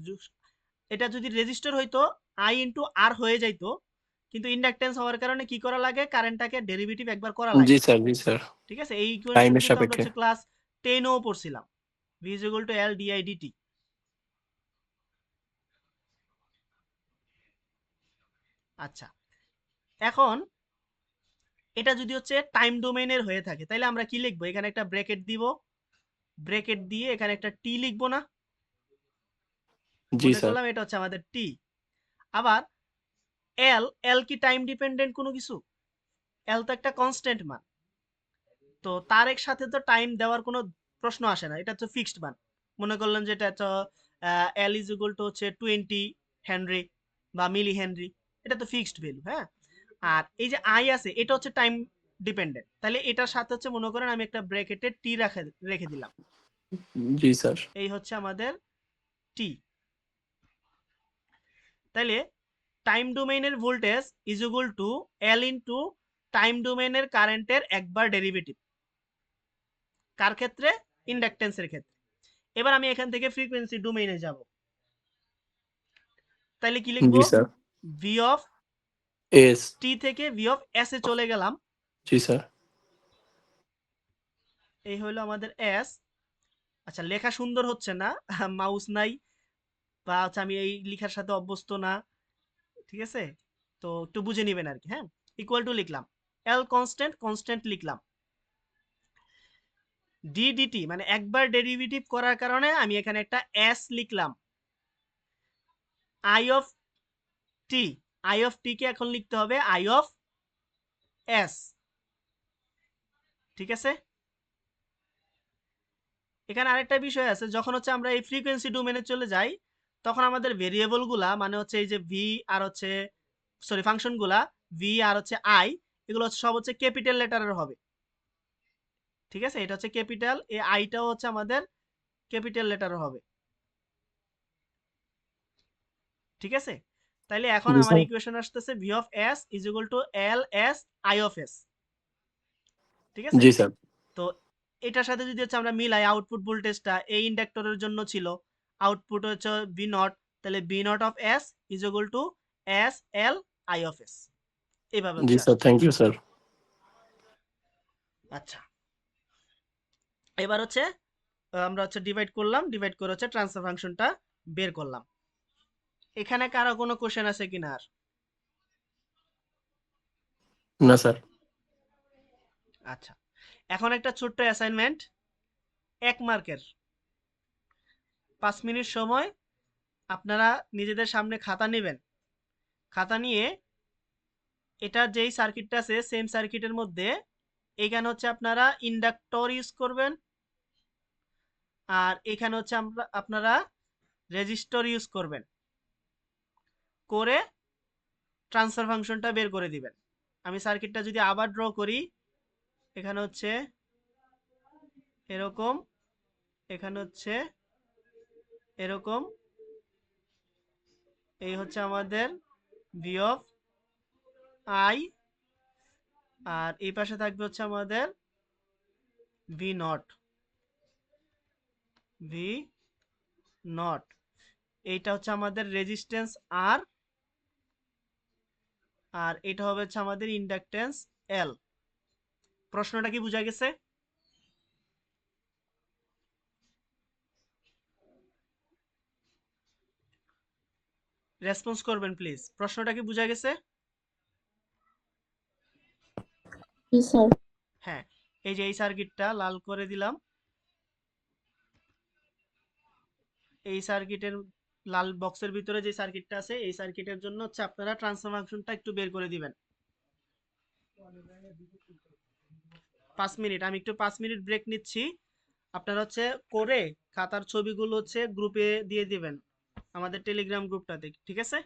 এটা যদি রেজিস্টার হইতো আই ইন্টু আর হয়ে যাইতো, কিন্তু ইন্ডাকটেন্স হওয়ার কারণে কি করা লাগে, কারেন্টটাকে ডেরিভেটিভ একবার করা জি লাগে, স্যার। জি স্যার। ঠিক আছে? এই ইকুয়েশন টাইমের কিন্তু আমরা সাপেক্ষে। হচ্ছে ক্লাস 10ও পড়ছিলাম, V is equal to L D I D T. আচ্ছা, এখন এটা যদি হচ্ছে টাইম ডোমেইনের হয়ে থাকে তাহলে আমরা কি লিখবো? এখানে একটা ব্র্যাকেট দিব, ব্র্যাকেট দিয়ে এখানে একটা টি লিখবো না? জি মনে স্যার। করলাম এটা হচ্ছে আমাদের টি। আবার এল, এল কি টাইম ডিপেন্ডেন্ট কোনো কিছু? এল তো একটা কনস্ট্যান্ট মান, তো তার এক সাথে তো টাইম দেওয়ার কোনো প্রশ্ন আসে না, এটা তো ফিক্সড মান। মনে করলাম যে এটা তো এল ইজ ইকুয়াল টু হচ্ছে 20 হেনরি বা মিলি হেনরি, এটা তো ফিক্সড ভ্যালু, হ্যাঁ? আর এই যে আই আছে এটা হচ্ছে টাইম ডিপেন্ডেন্ট, তাহলে এটার সাথে হচ্ছে মনে করেন আমি একটা ব্র্যাকেটে টি রেখে দিলাম, জি স্যার। এই হচ্ছে আমাদের টি। তাহলে টাইম ডোমেইনের voltage is equal to L into time ডোমেইনের কারেন্টের একবার ডেরিভেটিভ, কার ক্ষেত্রে? ইন্ডাকটেন্সের ক্ষেত্রে। এবার আমি এখান থেকে ফ্রিকোয়েন্সি ডোমেইনে যাব, তাহলে কি লিখবো? জি sir. V of S. T থেকে ভি অফ এস এ চলে গেলাম। জি স্যার। এই হলো আমাদের এস। আচ্ছা, লেখা সুন্দর হচ্ছে না, মাউস নাই বা হচ্ছে আমি এই লেখার সাথে অভ্যস্ত না, ঠিক আছে? তো একটু বুঝে নেবেন আর কি। হ্যাঁ, ইকুয়াল টু লিখলাম, এল কনস্ট্যান্ট, কনস্ট্যান্ট লিখলাম, ডি ডিটি মানে একবার ডেরিভেটিভ করার কারণে আমি এখানে একটা এস লিখলাম। I of T, I of T কে এখন লিখতে হবে আই অফ এস, ঠিক আছে? এখানে আরেকটা বিষয় আছে, যখন হচ্ছে আমরা এই ফ্রিকোয়েন্সি ডোমেনে চলে যাই, তখন আমাদের ভেরিয়েবল গুলা মানে হচ্ছে এই যে ভি আর হচ্ছে সরি ফাংশন গুলা ভি আর হচ্ছে আই, এগুলো সব হচ্ছে ক্যাপিটাল লেটারের হবে, ঠিক আছে? এটা হচ্ছে ক্যাপিটাল, এই আইটাও হচ্ছে আমাদের ক্যাপিটাল লেটারের হবে, ঠিক আছে? তাইলে এখন জি আমার স্যার। ইকুয়েশন আসতেছে V of S is equal to L S I of S, ঠিক আছে? জি স্যার। তো এটার সাথে যদি হচ্ছে আমরা মিলাই, আউটপুট ভোল্টেজটা এই ইন্ডাক্টরের জন্য ছিল, আউটপুট হচ্ছে বি নট, তাহলে B naught of S is equal to S L I of S, এইভাবে জি হচ্ছে স্যার, আসছে। Thank you sir. আচ্ছা, এবার হচ্ছে আমরা হচ্ছে ডিভাইড করলাম, ডিভাইড করে হচ্ছে ট্রান্সফার ফাংশনটা বের করলাম। এখানে কারো কোনো কোশ্চেন আছে কিনা আর? না স্যার। আচ্ছা, এখন একটা ছোট্ট অ্যাসাইনমেন্ট, 1 মার্কের, 5 মিনিট সময় আপনারা নিজেদের সামনে খাতা নেবেন, খাতা নিয়ে এটা যেই সার্কিটটা আছে সেম সার্কিটের মধ্যে এখানে হচ্ছে আপনারা ইন্ডাক্টর ইউজ করবেন, আর এখানে হচ্ছে আপনারা রেজিস্টর ইউজ করবেন, করে ট্রান্সফার ফাংশনটা বের করে দিবেন। আমি সার্কিটটা যদি আবার ড্র করি, এখানে হচ্ছে এরকম, এখানে হচ্ছে এরকম, এই হচ্ছে আমাদের ভি অফ আই, আর এই পাশে থাকবে হচ্ছে আমাদের ভি নট, ভি নট, এইটা হচ্ছে আমাদের রেজিস্ট্যান্স আর, আর এটা হবে হচ্ছে আমাদের ইন্ডাকটেন্স এল। প্রশ্নটা কি বোঝা গেছে? রেসপন্স করবেন প্লিজ, প্রশ্নটা কি বোঝা গেছে? জি স্যার। হ্যাঁ, এই যে এই সার্কিটটা লাল করে দিলাম, এই সার্কিটের লাল বক্সের ভিতরে যে সার্কিটটা আছে এই সার্কিটের জন্য হচ্ছে আপনারা ট্রান্সফার ফাংশনটা একটু বের করে দিবেন। 5 মিনিট, আমি একটু 5 মিনিট ব্রেক নিচ্ছি, আপনারা হচ্ছে করে খাতার ছবিগুলো হচ্ছে গ্রুপে দিয়ে দিবেন, আমাদের টেলিগ্রাম গ্রুপটাতে, ঠিক আছে?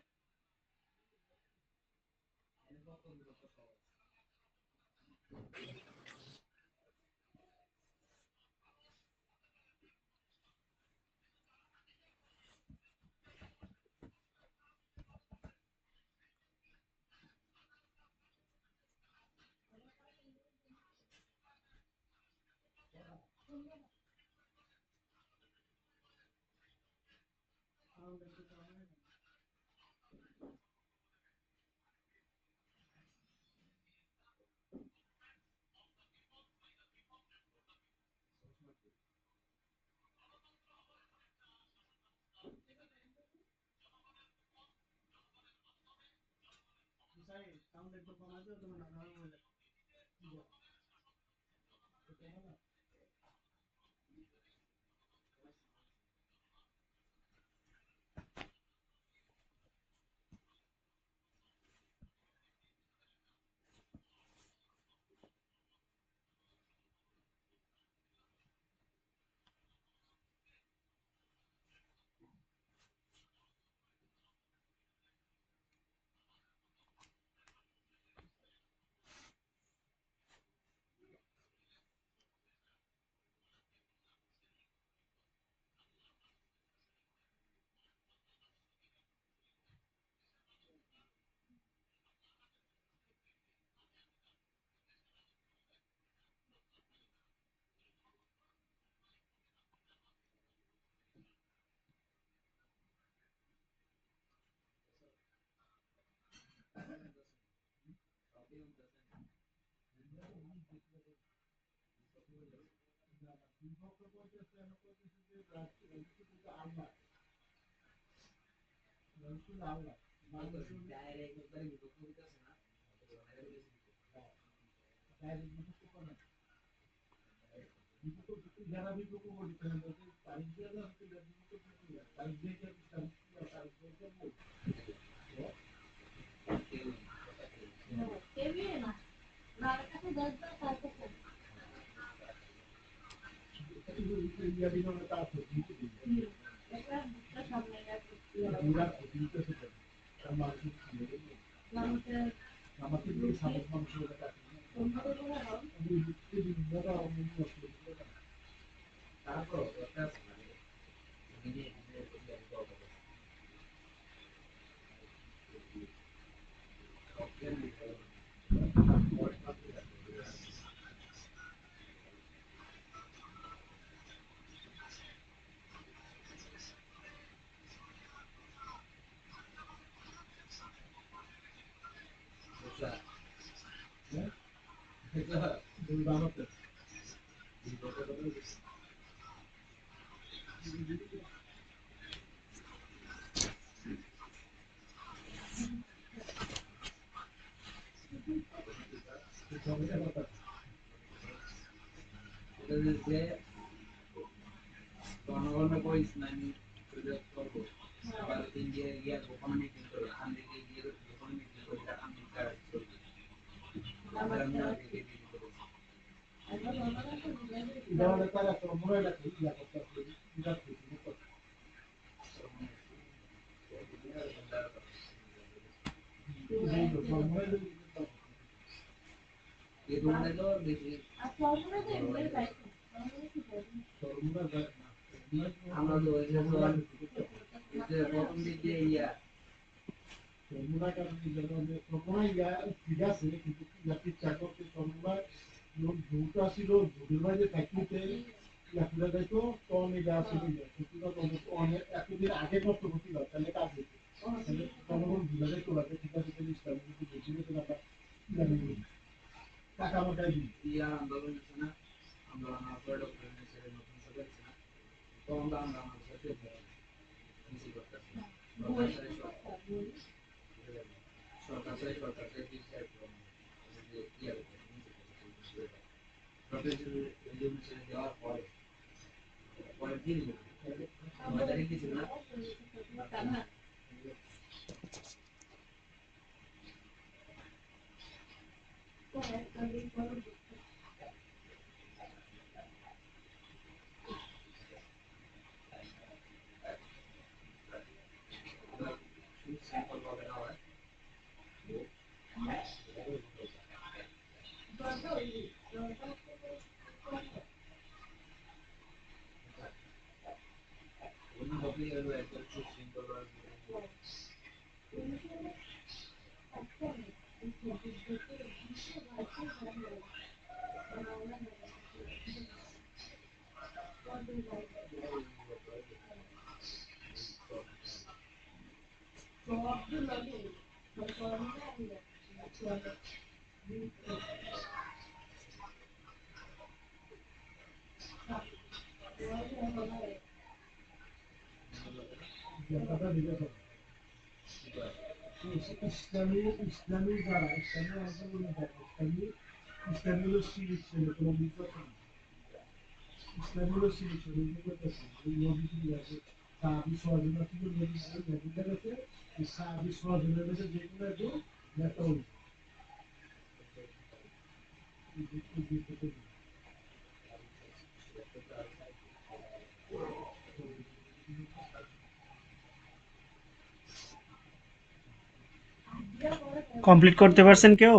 কমপ্লিট করতে পারছেন কেউ?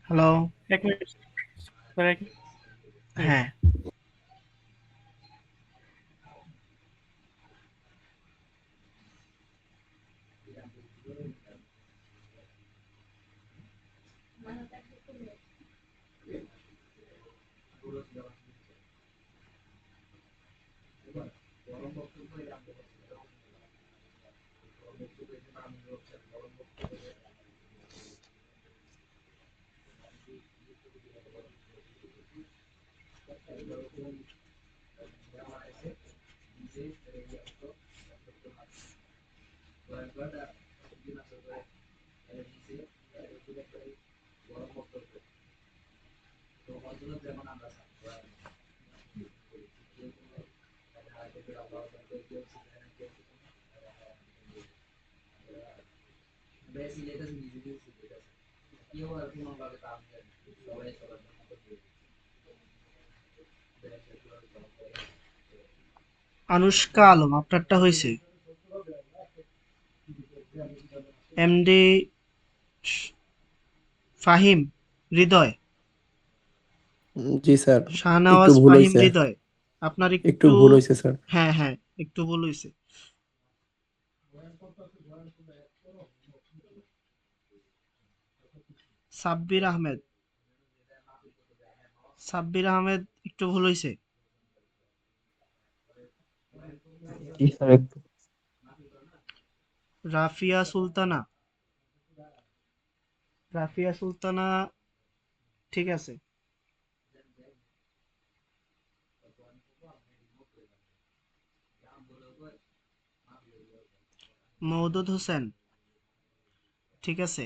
হ্যালো। এক মিনিট স্যার, এক মিনিট। হ্যাঁ, আনুষ্কা আলম আপনারটা হয়েছে। এমডি ফাহিম হৃদয়, জি স্যার, একটু শাহনওয়াজ ভুল ফাহিম হয়েছে, হৃদয়, আপনার একটু একটু, ভুল হয়েছে স্যার। হ্যাঁ হ্যাঁ একটু ভুল হয়েছে। সাব্বির আহমেদ, সাব্বির আহমেদ একটু ভুল হয়েছে। জি স্যার, একটু। রাফিয়া সুলতানা, রাফিয়া সুলতানা ঠিক আছে। মওদুদ হোসেন ঠিক আছে।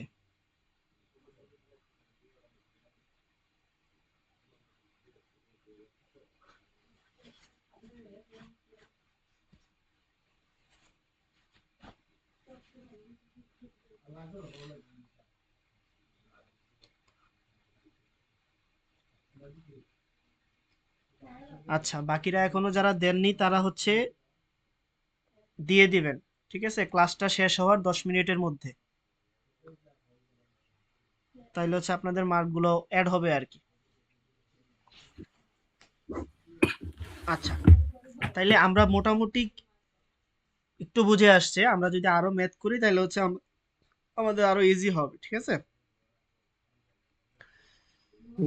আচ্ছা, বাকিরা এখনো যারা দেননি তারা হচ্ছে দিয়ে দিবেন, ঠিক আছে, ক্লাসটা শেষ হওয়ার 10 মিনিটের মধ্যে। তাইলে হচ্ছে আপনাদের মার্কগুলো অ্যাড হবে আর কি। আচ্ছা, তাইলে আমরা মোটামুটি একটু বুঝে আসছে, আমরা যদি আরো ম্যাথ করি তাহলে হচ্ছে আমাদের আরো ইজি হবে, ঠিক আছে।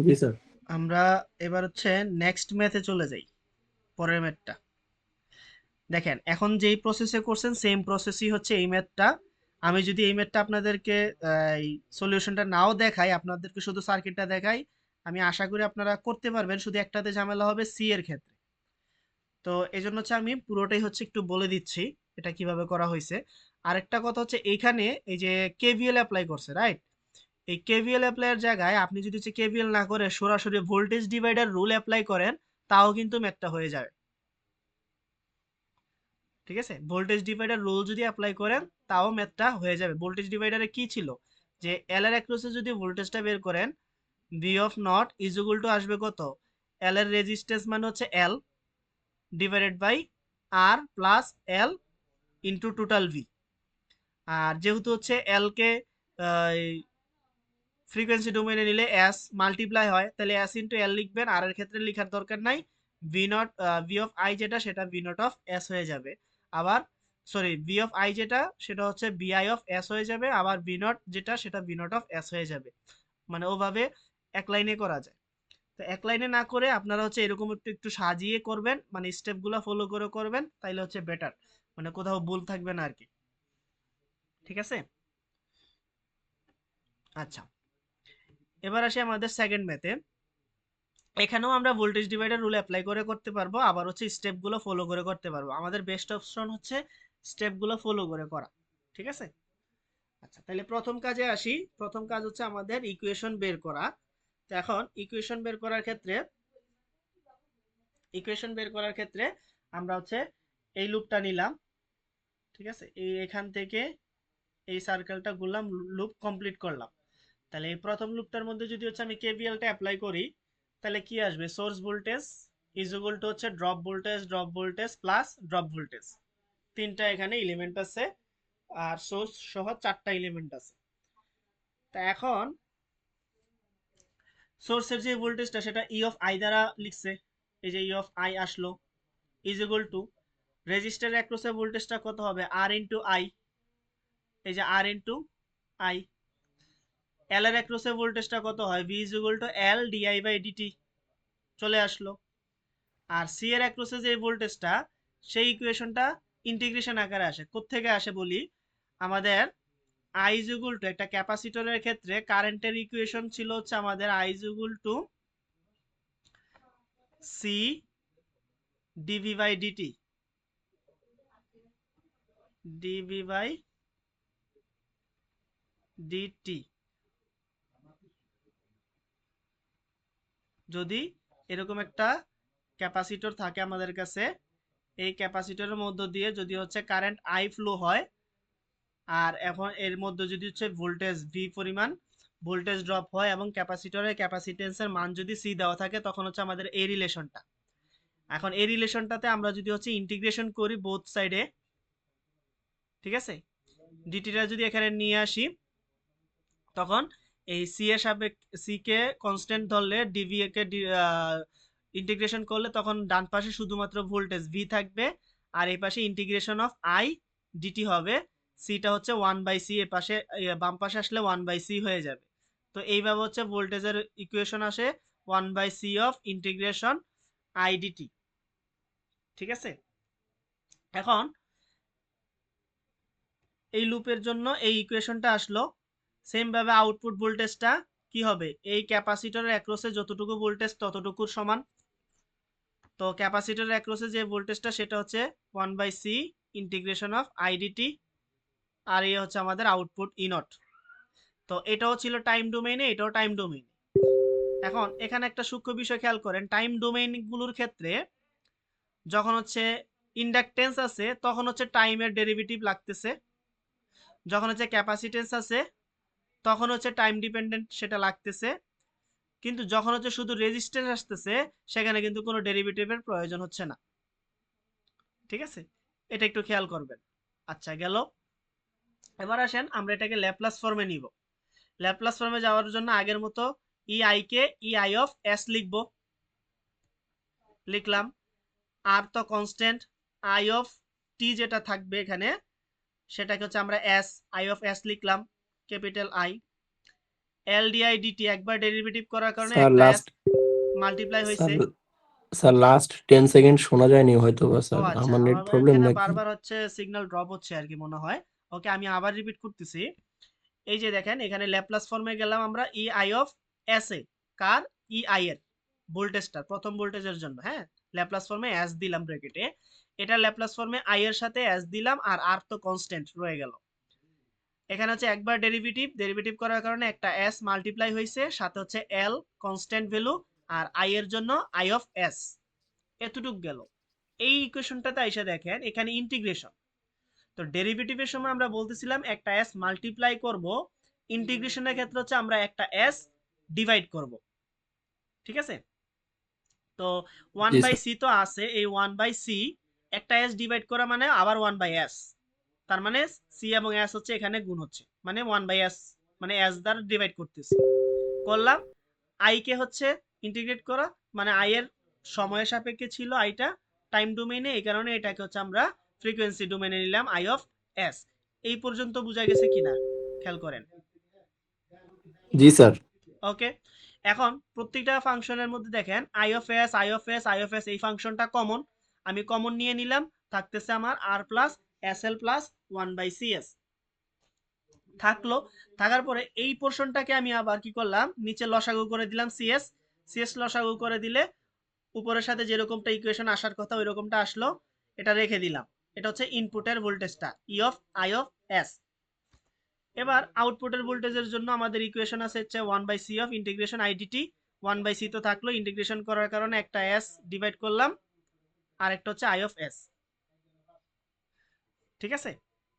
জি স্যার। আমরা এবার হচ্ছে নেক্সট ম্যাথে চলে যাই, পরের ম্যাথটা। দেখেন এখন যেই প্রসেসে করছেন সেম প্রসেসই হচ্ছে এই ম্যাথটা। আমি যদি এই ম্যাথটা আপনাদেরকে সলিউশনটা নাও দেখাই, আপনাদেরকে শুধু সার্কিটটা দেখাই, আমি আশা করি আপনারা করতে পারবেন, শুধু একটাতে ঝামেলা হবে সি এর ক্ষেত্রে। তো এই জন্য হচ্ছে আমি পুরোটাই হচ্ছে একটু বলে দিচ্ছি এটা কিভাবে করা হয়েছে। আরেকটা কথা হচ্ছে এইখানে এই যে কেভিএল অ্যাপ্লাই করছে, রাইট? এই কেভিএল অ্যাপ্লাইয়ের জায়গায় আপনি যদি হচ্ছে কেভিএল না করে সরাসরি ভোল্টেজ ডিভাইডার রুল অ্যাপ্লাই করেন, তাও কিন্তু ম্যাথটা হয়ে যাবে, ঠিক আছে। ভোল্টেজ ডিভাইডার রুল যদি অ্যাপ্লাই করেন তাও ম্যাথটা হয়ে যাবে। ভোল্টেজ ডিভাইডারে কি ছিল, যে এল এর অ্যাক্রসে যদি ভোল্টেজটা বের করেন, V of not is equal to আসবে কত, এল এর রেজিস্ট্যান্স মানে হচ্ছে L divided by R plus L into total V. আর যেহেতু হচ্ছে এল কে ফ্রিকোয়েন্সি ডোমেইনে নিলে এস মাল্টিপ্লাই হয়, তাহলে এস ইন্টু এল লিখবেন, আর এর ক্ষেত্রে লেখার দরকার নাই। V naught, V of I যেটা সেটা ভি নট অফ এস হয়ে যাবে। আবার সরি, ভি অফ আই যেটা সেটা হচ্ছে বিআই অফ এস হয়ে যাবে, আবার ভি নট যেটা সেটা ভি নট অফ এস হয়ে যাবে। মানে ওভাবে এক লাইনে করা যায়। তো এক লাইনে না করে আপনারা হচ্ছে এরকম একটু একটু সাজিয়ে করবেন, মানে স্টেপগুলো ফলো করে করবেন, তাইলে হচ্ছে বেটার, মানে কোথাও ভুল থাকবে না আর কি, ঠিক আছে। আচ্ছা, এবার আসি আমাদের সেকেন্ড ম্যাথে। এখানেও আমরা ভোল্টেজ ডিভাইডার রুল অ্যাপ্লাই করে করতে পারবো, আবার হচ্ছে স্টেপগুলো ফলো করে করতে পারবো। আমাদের বেস্ট অপশন হচ্ছে স্টেপগুলো ফলো করে করা, ঠিক আছে। আচ্ছা, তাহলে প্রথম কাজে আসি। প্রথম কাজ হচ্ছে আমাদের ইকুয়েশন বের করা। তো এখন ইকুয়েশন বের করার ক্ষেত্রে আমরা হচ্ছে এই লুপটা নিলাম, ঠিক আছে, এই এখান থেকে এই সার্কেলটা ঘুরলাম, লুপ কমপ্লিট করলাম। তাহলে এই প্রথম লুপটার মধ্যে যদি হচ্ছে আমি কেভিএলটা অ্যাপ্লাই করি, তাহলে কি আসবে, source voltage is equal to হচ্ছে drop voltage plus drop voltage. তিনটা এখানে এলিমেন্ট আছে, আর সোর্স সহ চারটা এলিমেন্ট আছে। তা এখন সোর্সের যে ভোল্টেজটা সেটা ই অফ আই দ্বারা লিখছে, এই যে ই অফ আই আসলো, ইজ ইকুয়াল টু রেজিস্টার অ্যাক্রসের ভোল্টেজটা কত হবে, আর ইন্টু আই, এই যে আর ইন্টু আই। এল এর অ্যাক্রসের ভোল্টেজটা কত হয়, V is equal to L D I by D T, চলে আসলো। আর সি এর অ্যাক্রসে যে ভোল্টেজটা, সেই ইকুয়েশনটা ইন্টিগ্রেশন আকারে আসে, কোত্থেকে আসে বলি, আমাদের I is equal to একটা ক্যাপাসিটরের ক্ষেত্রে কারেন্টের ইকুয়েশন ছিল হচ্ছে আমাদের I is equal to C dV by dt dV by dt যদি এরকম একটা ক্যাপাসিটর থাকে আমাদের কাছে, এই ক্যাপাসিটরের মধ্য দিয়ে যদি হচ্ছে কারেন্ট I ফ্লো হয়, আর এখন এর মধ্যে যদি হচ্ছে ভোল্টেজ V পরিমাণ ভোল্টেজ ড্রপ হয় এবং ক্যাপাসিটরের ক্যাপাসিটেন্সের মান যদি C দেওয়া থাকে, তখন হচ্ছে আমাদের এই রিলেশনটা। এখন এই রিলেশনটাতে আমরা যদি হচ্ছে ইন্টিগ্রেশন করি বোথ সাইডে, ঠিক আছে, ডিটিটা যদি এখানে নিয়ে আসি, তখন এই সি এর সি কে কনস্ট্যান্ট ধরলে ডিভি কে ইন্টিগ্রেশন করলে তখন ডান পাশে শুধুমাত্র ভোল্টেজ ভি থাকবে, আর এই পাশে ইন্টিগ্রেশন অফ আই ডিটি হবে। সিটা হচ্ছে 1/c, এর পাশে বাম পাশে আসলে 1/c হয়ে যাবে। তো এইভাবে হচ্ছে ভোল্টেজের ইকুয়েশন আসে 1/c of integration I DT. ঠিক আছে, এখন এই লুপের জন্য এই ইকুয়েশনটা আসলো। সেম ভাবে আউটপুট ভোল্টেজটা কি হবে, এই ক্যাপাসিটরের অ্যাক্রসে যতটুকু ভোল্টেজ ততটুকুর সমান। তো ক্যাপাসিটরের অ্যাক্রসে যে ভোল্টেজটা সেটা হচ্ছে 1/c ইন্টিগ্রেশন অফ আইডিটি, আর এই হচ্ছে আমাদের আউটপুট ই নট। তো এটাও ছিল টাইম ডোমেইনে, এটাও টাইম ডোমেইন। এখন এখানে একটা সূক্ষ্ম বিষয় খেয়াল করেন, টাইম ডোমেইনগুলোর ক্ষেত্রে যখন হচ্ছে ইন্ডাকটেন্স আছে তখন হচ্ছে টাইমের ডেরিভেটিভ লাগতেছে, যখন হচ্ছে ক্যাপাসিটেন্স আছে তখন হচ্ছে টাইম ডিপেন্ডেন্ট সেটা লাগতেছে, কিন্তু যখন হচ্ছে শুধু রেজিস্ট্যান্স আসতেছে সেখানে কিন্তু কোনো ডেরিভেটিভের প্রয়োজন হচ্ছে না। ঠিক আছে, এটা একটু খেয়াল করবেন। আচ্ছা গেল, এবার আসেন আমরা এটাকে ল্যাপ্লাস ফর্মে নিব। ল্যাপ্লাস ফর্মে যাওয়ার জন্য আগের মতো E I K E I of S লিখব, লিখলাম। আর তো কনস্ট্যান্ট আই অফ টি যেটা থাকবে এখানে সেটাকে হচ্ছে আমরা এস আই অফ এস লিখলাম, capital I. L D I D T একবার ডেরিভেটিভ করার কারণে স্যার একটা এস লাস্ট মাল্টিপ্লাই স্যার হয়েছে। স্যার লাস্ট 10 সেকেন্ড শোনা যায়নি হয়তো বা ও স্যার, আচ্ছা, আমার নেট আমার প্রবলেম এখানে নাকি? বারবার হচ্ছে সিগন্যাল ড্রপ হচ্ছে আর কি মনে হয়। ওকে, আমি আবার রিপিট করতেছি। এই যে দেখেন এখানে ল্যাপ্লাস ফর্মে গেলাম আমরা E I of S A, car, E I এর ভোল্টেজটা প্রথম ভোল্টেজের জন্য, হ্যাঁ, ল্যাপ্লাস ফর্মে এস দিলাম ব্র্যাকেটে, এটা ল্যাপ্লাস ফর্মে আই এর সাথে এস দিলাম, আর আর তো কনস্ট্যান্ট রয়ে গেল। এখানে হচ্ছে একবার ডেরিভেটিভ করার কারণে একটা এস মাল্টিপ্লাই হয়েছে, সাথে হচ্ছে এল কনস্ট্যান্ট ভ্যালু, আর আই এর জন্য আই অফ এস, এতটুক গেল। এই ইকুয়েশনটাতে এসে দেখেন এখানে ইন্টিগ্রেশন। তো ডেরিভেটিভের সময় আমরা বলতেছিলাম একটা এস মাল্টিপ্লাই করব, ইন্টিগ্রেশনের ক্ষেত্রে হচ্ছে আমরা একটা এস ডিভাইড করব। ঠিক আছে, তো one G by sir. C তো আছে, এই 1/c একটা এস ডিভাইড করা মানে আবার 1/s, তার মানে সি এবং এস হচ্ছে এখানে গুণ হচ্ছে, মানে 1/s, মানে এস দ্বারা ডিভাইড করতেছি করলাম। আই কে হচ্ছে ইন্টিগ্রেট করা, মানে আই এর সময়ের সাপেক্ষে ছিল আইটা টাইম ডোমেইনে, এই কারণে এটাকে হচ্ছে আমরা ফ্রিকোয়েন্সি ডোমেইনে নিলাম আই অফ এস। এই পর্যন্ত বোঝা গেছে কিনা খেয়াল করেন। জি স্যার। ওকে, এখন প্রত্যেকটা ফাংশনের মধ্যে দেখেন I of S I of S I of S, এই ফাংশনটা কমন, আমি কমন নিয়ে নিলাম, থাকতেছে আমার আর plus S L plus 1/cs থাকলো। থাকার পরে এই পোর্শনটাকে আমি আবার কি করলাম, নিচে লসাগু করে দিলাম সিএস, সিএস লসাগু করে দিলে উপরের সাথে যেরকমটা ইকুয়েশন আসার কথা ওই রকমটা আসলো, এটা রেখে দিলাম। এটা হচ্ছে ইনপুটের ভোল্টেজটা E of I of S. এবার আউটপুটের ভোল্টেজের জন্য আমাদের ইকুয়েশন আছে হচ্ছে 1/c অফ ইন্টিগ্রেশন আইডিটি। 1/c তো থাকলো, ইন্টিগ্রেশন করার কারণে একটা এস ডিভাইড করলাম, আর একটা হচ্ছে আই অফ এস। ঠিক আছে,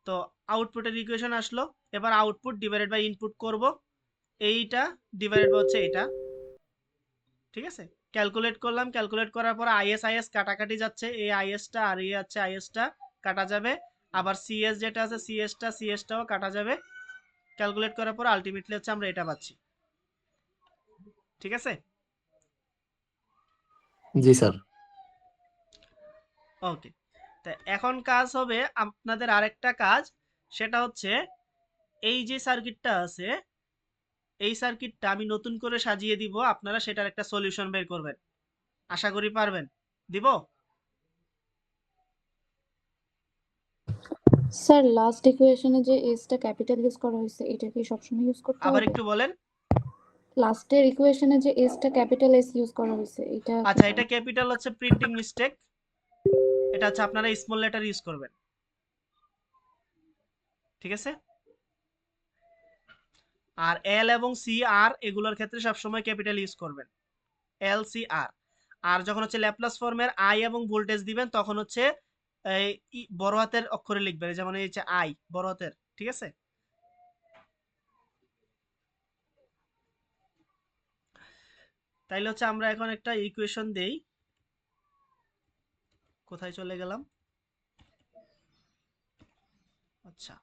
তো আউটপুটের ইকুয়েশন আসলো। এবার আউটপুট ডিভাইডেড বাই ইনপুট করব, এইটা ডিভাইডেড বাই হচ্ছে এটা। ঠিক আছে, ক্যালকুলেট করলাম, ক্যালকুলেট করার পর আইএস আইএস কাটাকাটি যাচ্ছে, এই আইএসটা আর এই আছে আইএসটা কাটা যাবে, আবার সিএস যেটা আছে সিএসটাও কাটা যাবে। ক্যালকুলেট করার পর আলটিমেটলি হচ্ছে আমরা এটা পাচ্ছি। ঠিক আছে, জি স্যার। ওকে। তা এখন কাজ হবে আপনাদের আরেকটা কাজ, সেটা হচ্ছে এই যে সার্কিটটা আছে এই সার্কিটটা আমি নতুন করে সাজিয়ে দিব, আপনারা সেটার একটা সলিউশন বের করবেন, আশা করি পারবেন। দিব? স্যার লাস্ট ইকুয়েশনে যে এসটা ক্যাপিটাল ইউজ করা হয়েছে এটা কি সবসময় ইউজ করতে আবার হবে? একটু বলেন। লাস্টের ইকুয়েশনে যে এসটা ক্যাপিটাল এস ইউজ করা হয়েছে এটা কি আচ্ছা, এটা ক্যাপিটাল হচ্ছে প্রিন্টিং মিস্টেক, এটা হচ্ছে আপনারা স্মল লেটার ইউজ করবেন, ঠিক আছে? আর এল এবং সি আর এগুলোর ক্ষেত্রে সবসময় ক্যাপিটাল ইউজ করবেন, এল সি আর। আর যখন হচ্ছে ল্যাপ্লাস ফর্মের আই এবং ভোল্টেজ দিবেন তখন হচ্ছে বড় হাতের অক্ষরে লিখবেন, যেমন এই হচ্ছে আই বড় হাতের, ঠিক আছে? তাইলে হচ্ছে আমরা এখন একটা ইকুয়েশন দেই। কোথায় চলে গেলাম? আচ্ছা,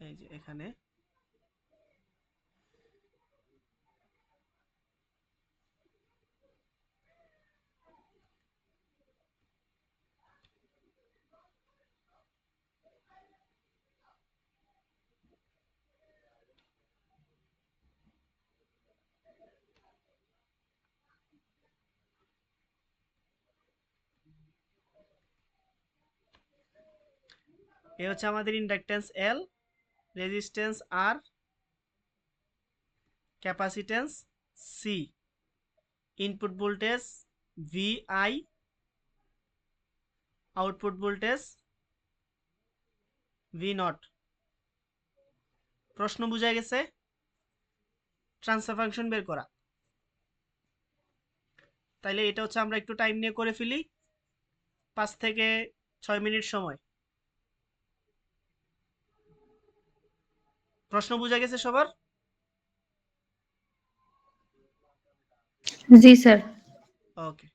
এই যে এখানে এ হচ্ছে আমাদের inductance L, resistance R, capacitance C, input voltage V I, output voltage V naught. প্রশ্ন বুঝা গেছে? ট্রান্সফার ফাংশন বের করা। তাইলে এটা হচ্ছে আমরা একটু টাইম নিয়ে করে ফেলি, 5 থেকে 6 মিনিট সময়। প্রশ্ন বুঝা গেছে সবার? জি স্যার। ওকে।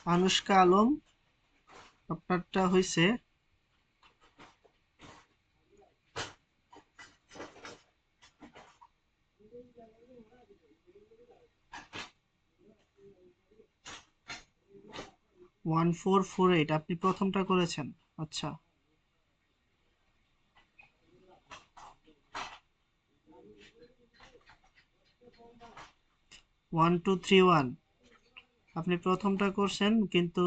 আনুষ্কা আলম, আপনারটা হয়েছে 1448। আপনি প্রথমটা করেছেন। আচ্ছা, 1231 আপনি প্রথমটা করছেন কিন্তু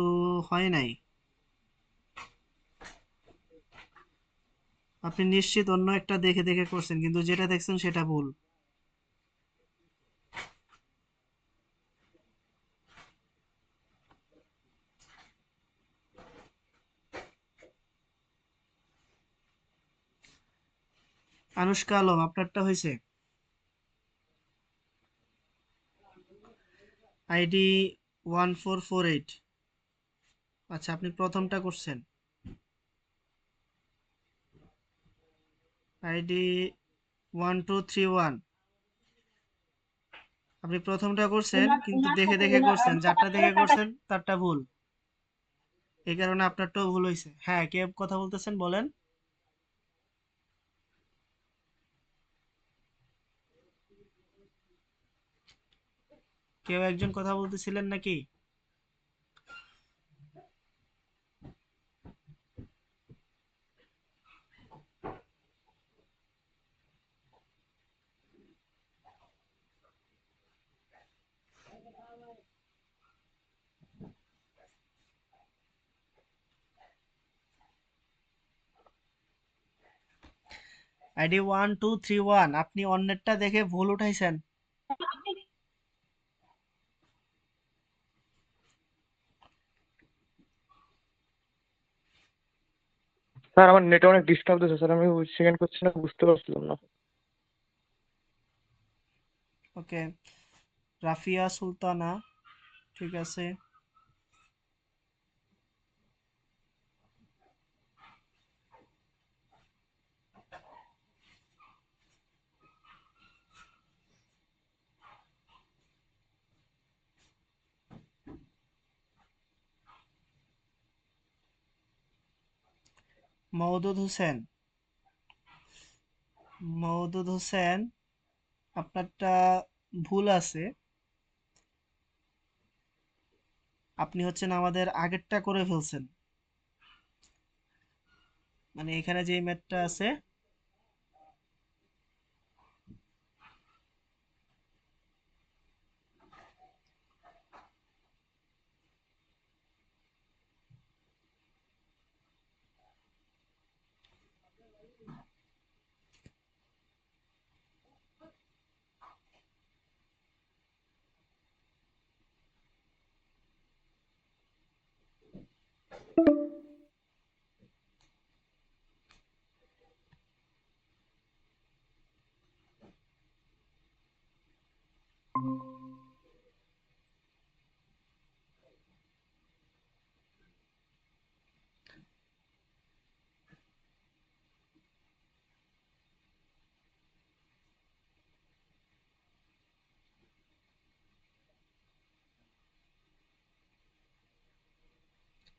হয় নাই। আপনি নিশ্চিত অন্য একটা দেখে দেখে করছেন, কিন্তু যেটা দেখছেন সেটা ভুল। আনুষ্কা আলম, আপনারটা হয়েছে আইডি 1448। আচ্ছা, আপনি প্রথমটা করছেন আইডি 1 2 3 1 আপনি প্রথমটা করছেন কিন্তু দেখে দেখে করছেন, যারটা দেখে করছেন তারটা ভুল, এই কারণে আপনারটাও ভুল হয়েছে। হ্যাঁ, কে কথা বলতেছেন বলেন। কেউ একজন কথা বলতেছিলেন নাকি? আইডি 1 2 3 1 আপনি অন্যেরটা দেখে ভুল উঠাইছেন। স্যার আমার নেটে অনেক ডিস্টার্ব দিচ্ছে স্যার, আমি সেকেন্ড করছি না, বুঝতে পারছিলাম না। ওকে, রাফিয়া সুলতানা, ঠিক আছে। মওদুদ হোসেন, মওদুদ হোসেন আপনারটা ভুল আছে। আপনি হচ্ছেন আমাদের আগেরটা করে ফেলছেন, মানে এখানে যে ম্যাথটা আছে।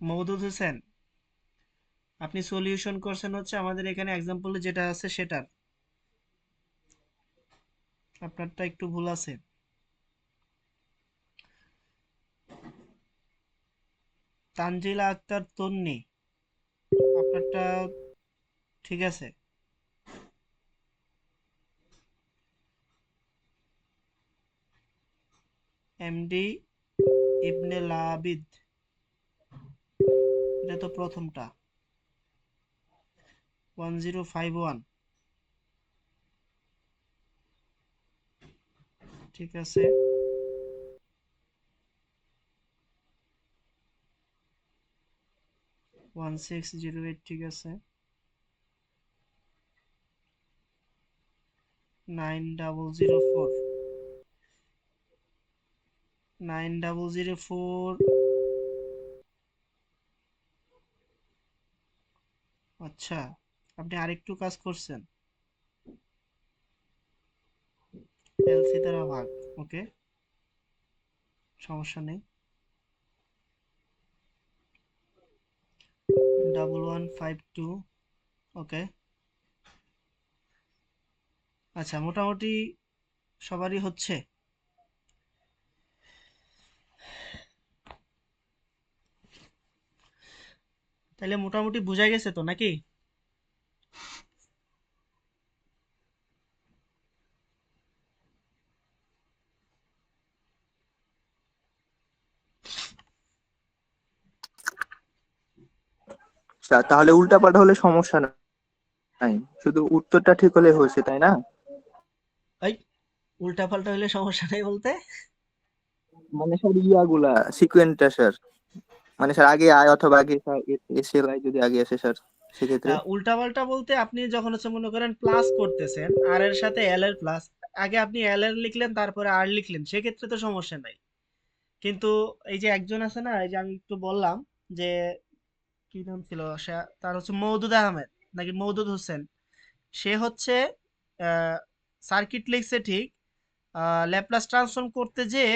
মওদুদ হোসেন, আপনি সলিউশন করছেন হচ্ছে আমাদের এখানে এক্সাম্পলে যেটা আছে সেটার, আপনারটা একটু ভুল আছে। তানজিলা আক্তার তন্নি, আপনারটা ঠিক আছে। এমডি ইবনে লাবিদ, এটা তো প্রথমটা। 1051, ঠিক আছে। 1608, ঠিক আছে। 9004, 9004, আচ্ছা, আপনি আরেকটু কাজ করছেন। এলসি দ্বারা ভাগ, ওকে, সমস্যা নেই। 1152, ওকে। আচ্ছা, মোটামুটি সবারই হচ্ছে। তাহলে মোটামুটি বোঝা গেছে তো নাকি? আচ্ছা, তাহলে উল্টাপাল্টা হলে সমস্যা নাই, শুধু উত্তরটা ঠিক হলে হয়েছে, তাই না? এই, উল্টা পাল্টা হলে সমস্যা নেই বলতে? মানে স্যার ইয়াগুলা সিকুয়েন্সটা স্যার, মানে স্যার আগে আয় অথবা আগে এস এল আই যদি আগে আসে স্যার, সেক্ষেত্রে। উল্টা পাল্টা বলতে আপনি যখন হচ্ছে মনে করেন প্লাস করতেছেন আর এর সাথে এল এর প্লাস, আগে আপনি এল এর লিখলেন তারপরে আর লিখলেন, সেক্ষেত্রে তো সমস্যা নাই। কিন্তু এই যে একজন আছে না, এই যে আমি একটু বললাম যে কি নাম ছিল তার হচ্ছে মওদুদ আহমেদ নাকি মওদুদ হোসেন, সে হচ্ছে সার্কিট লিখছে ঠিক, ল্যাপ্লাস ট্রান্সফর্ম করতে যেয়ে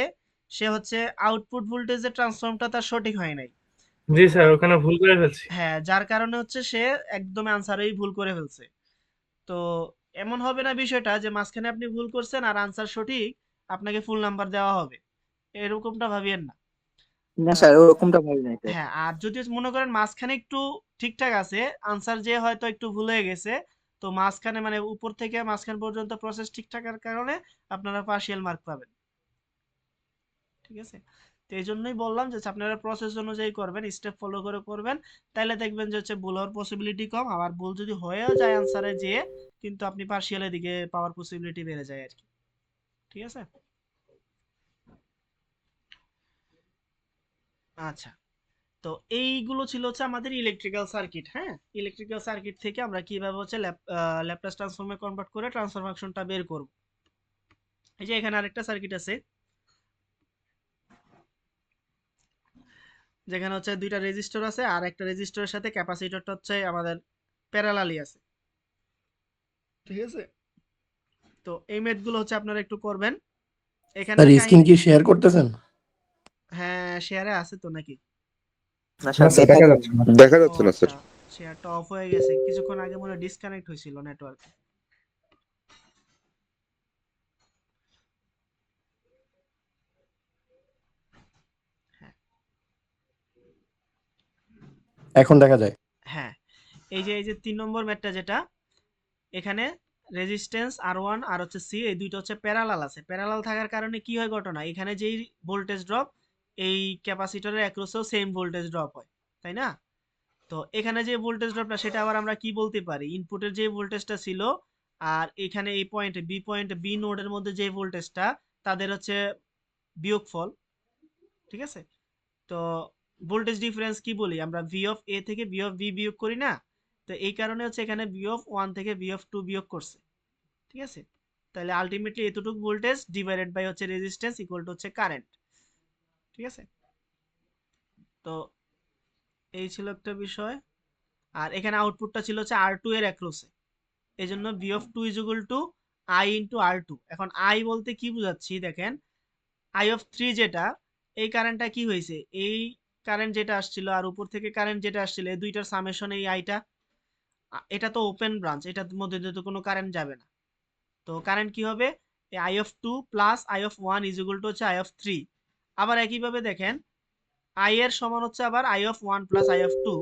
সে হচ্ছে আউটপুট ভোল্টেজের ট্রান্সফর্মটা তার সঠিক হয় নাই। জি স্যার, ওখানে ভুল করে ফেলছি। হ্যাঁ, যার কারণে হচ্ছে সে একদম আনসারেই ভুল করে ফেলছে। তো এমন হবে না বিষয়টা যে মাঝখানে আপনি ভুল করছেন আর আনসার সঠিক, আপনাকে ফুল নাম্বার দেওয়া হবে, এরকমটা ভাবিয়েন না। না স্যার, ওরকমটা ভাবি নাই স্যার। হ্যাঁ, আর যদি মনে করেন মাঝখানে একটু ঠিকঠাক আছে, আনসার যে হয়তো একটু ভুল হয়ে গেছে, তো মাঝখানে মানে উপর থেকে মাঝখান পর্যন্ত প্রসেস ঠিক থাকার কারণে আপনারা পার্শিয়াল মার্ক পাবেন। ঠিক আছে? তো এই জন্যই বললাম যে আপনারা প্রসেস অনুযায়ী করবেন, স্টেপ ফলো করে করবেন, তাহলে দেখবেন যে হচ্ছে ভুল হওয়ার পসিবিলিটি কম। আবার ভুল যদি হয়েও যায় আনসারে যেয়ে, কিন্তু আপনি পার্শিয়ালের দিকে পাওয়ার পসিবিলিটি বেড়ে যায় আর কি। ঠিক আছে? আচ্ছা, তো এইগুলো ছিল হচ্ছে আমাদের ইলেকট্রিক্যাল সার্কিট। হ্যাঁ, ইলেকট্রিক্যাল সার্কিট থেকে আমরা কিভাবে হচ্ছে ল্যাপ্লাস ট্রান্সফর্মে কনভার্ট করে ট্রান্সফার ফাংশনটা বের করব। এই যে এখানে আরেকটা সার্কিট আছে, যেখানে হচ্ছে দুইটা রেজিস্টর আছে, আর একটা রেজিস্টরের সাথে ক্যাপাসিটরটা হচ্ছে আমাদের প্যারালালি আছে। ঠিক আছে? তো এই মেথগুলো হচ্ছে আপনারা একটু করবেন। স্যার এখানের স্ক্রিন কাহিনী, কি শেয়ার করতেছেন? হ্যাঁ শেয়ারে আছে তো নাকি? না স্যার, স্যার দেখা দেখা যায় যাচ্ছে না। না। দেখা ও যাচ্ছে না স্যার। আচ্ছা, শেয়ারটা অফ হয়ে গেছে, কিছুক্ষণ আগে মনে হয় ডিসকানেক্ট হয়েছিল নেটওয়ার্ক। হ্যাঁ এখন দেখা যায়। হ্যাঁ, এই যে 3 নম্বর ম্যাথটা যেটা, এখানে রেজিস্ট্যান্স R1 আর হচ্ছে C, এই দুইটা হচ্ছে প্যারালাল আছে। প্যারালাল থাকার কারণে কি হয় ঘটনা, এখানে যেই ভোল্টেজ ড্রপ, এই ক্যাপাসিটরের অ্যাক্রসেও সেম ভোল্টেজ ড্রপ হয়, তাই না? তো এখানে যে ভোল্টেজ ড্রপটা, সেটা আবার আমরা কি বলতে পারি, ইনপুটের যে ভোল্টেজটা ছিল আর এখানে এই পয়েন্টে বি নোডের মধ্যে যে ভোল্টেজটা, তাদের হচ্ছে বিয়োগফল। ঠিক আছে? তো ভোল্টেজ ডিফারেন্স কি বলি আমরা, ভি অফ এ থেকে ভি অফ বি বিয়োগ করি না? তো এই কারণে হচ্ছে এখানে ভি অফ 1 থেকে ভি অফ 2 বিয়োগ করছে। ঠিক আছে? তাহলে আলটিমেটলি এতটুকু ভোল্টেজ ডিভাইডেড বাই হচ্ছে রেজিস্ট্যান্স ইকুয়াল টু হচ্ছে কারেন্ট। ঠিক আছে? তো এই ছিল একটা বিষয়। আর এখানে আউটপুটটা ছিল হচ্ছে R2 এর অ্যাক্রসে, এই জন্য V of 2 is equal to I into R2। এখন আই বলতে কি বুঝাচ্ছি দেখেন, আই অফ 3 যেটা, এই কারেন্টটা কি হয়েছে, এই কারেন্ট যেটা আসছিল আর উপর থেকে কারেন্ট যেটা আসছিল, এই দুইটার সামেশন এই আইটা, এটা তো ওপেন ব্রাঞ্চ, এটার মধ্যে দিয়ে তো কোনো কারেন্ট যাবে না। তো কারেন্ট কি হবে, I of 2 plus I of 1 is equal to হচ্ছে আই অফ 3। আবার একইভাবে দেখেন, আই এর সমান হচ্ছে আবার I of 1 plus I of 2।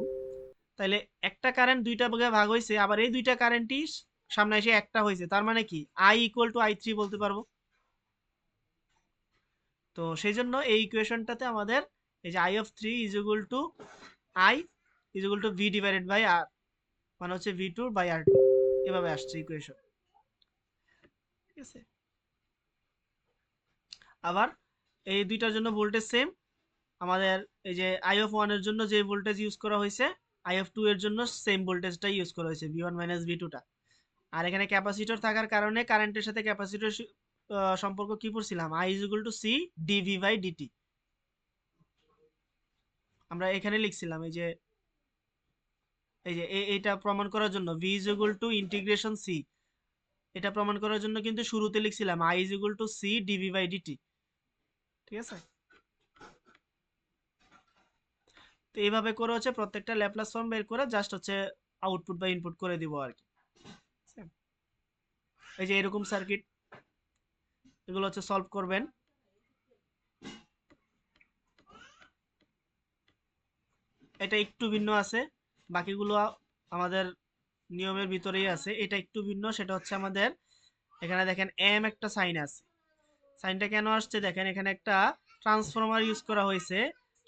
তাহলে একটা কারেন্ট দুইটা ভাগে ভাগ হয়েছে, আবার এই দুইটা কারেন্টই সামনে এসে একটা হয়েছে, তার মানে কি আই ইকুয়াল টু আই 3 বলতে পারবো। তো সেই জন্য এই ইকুয়েশনটাতে আমাদের এই যে I of 3 is equal to I is equal to V divided by R, মানে হচ্ছে V two by R two, এভাবে আসছে ইকুয়েশন। ঠিক আছে? আবার এই দুইটার জন্য ভোল্টেজ সেম, আমাদের এই যে আই অফ 1 এর জন্য যে ভোল্টেজ ইউজ করা হয়েছে, আই অফ 2 এর জন্য সেম ভোল্টেজটাই ইউজ করা হয়েছে, ভি ওয়ান মাইনাস ভি টুটা। আর এখানে ক্যাপাসিটর থাকার কারণে কারেন্টের সাথে ক্যাপাসিটর সম্পর্ক কি পড়ছিলাম, I is equal to C D V by D T. আমরা এখানে লিখছিলাম এই যে এইটা প্রমাণ করার জন্য V is equal to integration C, এটা প্রমাণ করার জন্য কিন্তু শুরুতে লিখছিলাম I is equal to C D V by D T. ঠিক আছে? তো এইভাবে করে হচ্ছে প্রত্যেকটা ল্যাপ্লাস ফর্ম বের করে জাস্ট হচ্ছে আউটপুট বা ইনপুট করে দিব আর কি। এই যে এরকম সার্কিট, এগুলো হচ্ছে সলভ করবেন। এটা একটু ভিন্ন আছে, বাকিগুলো আমাদের নিয়মের ভিতরেই আছে। এটা একটু ভিন্ন, সেটা হচ্ছে আমাদের এখানে দেখেন এম একটা সাইন আছে। সাইনটা কেন আসছে দেখেন, এখানে একটা ট্রান্সফরমার ইউজ করা হয়েছে।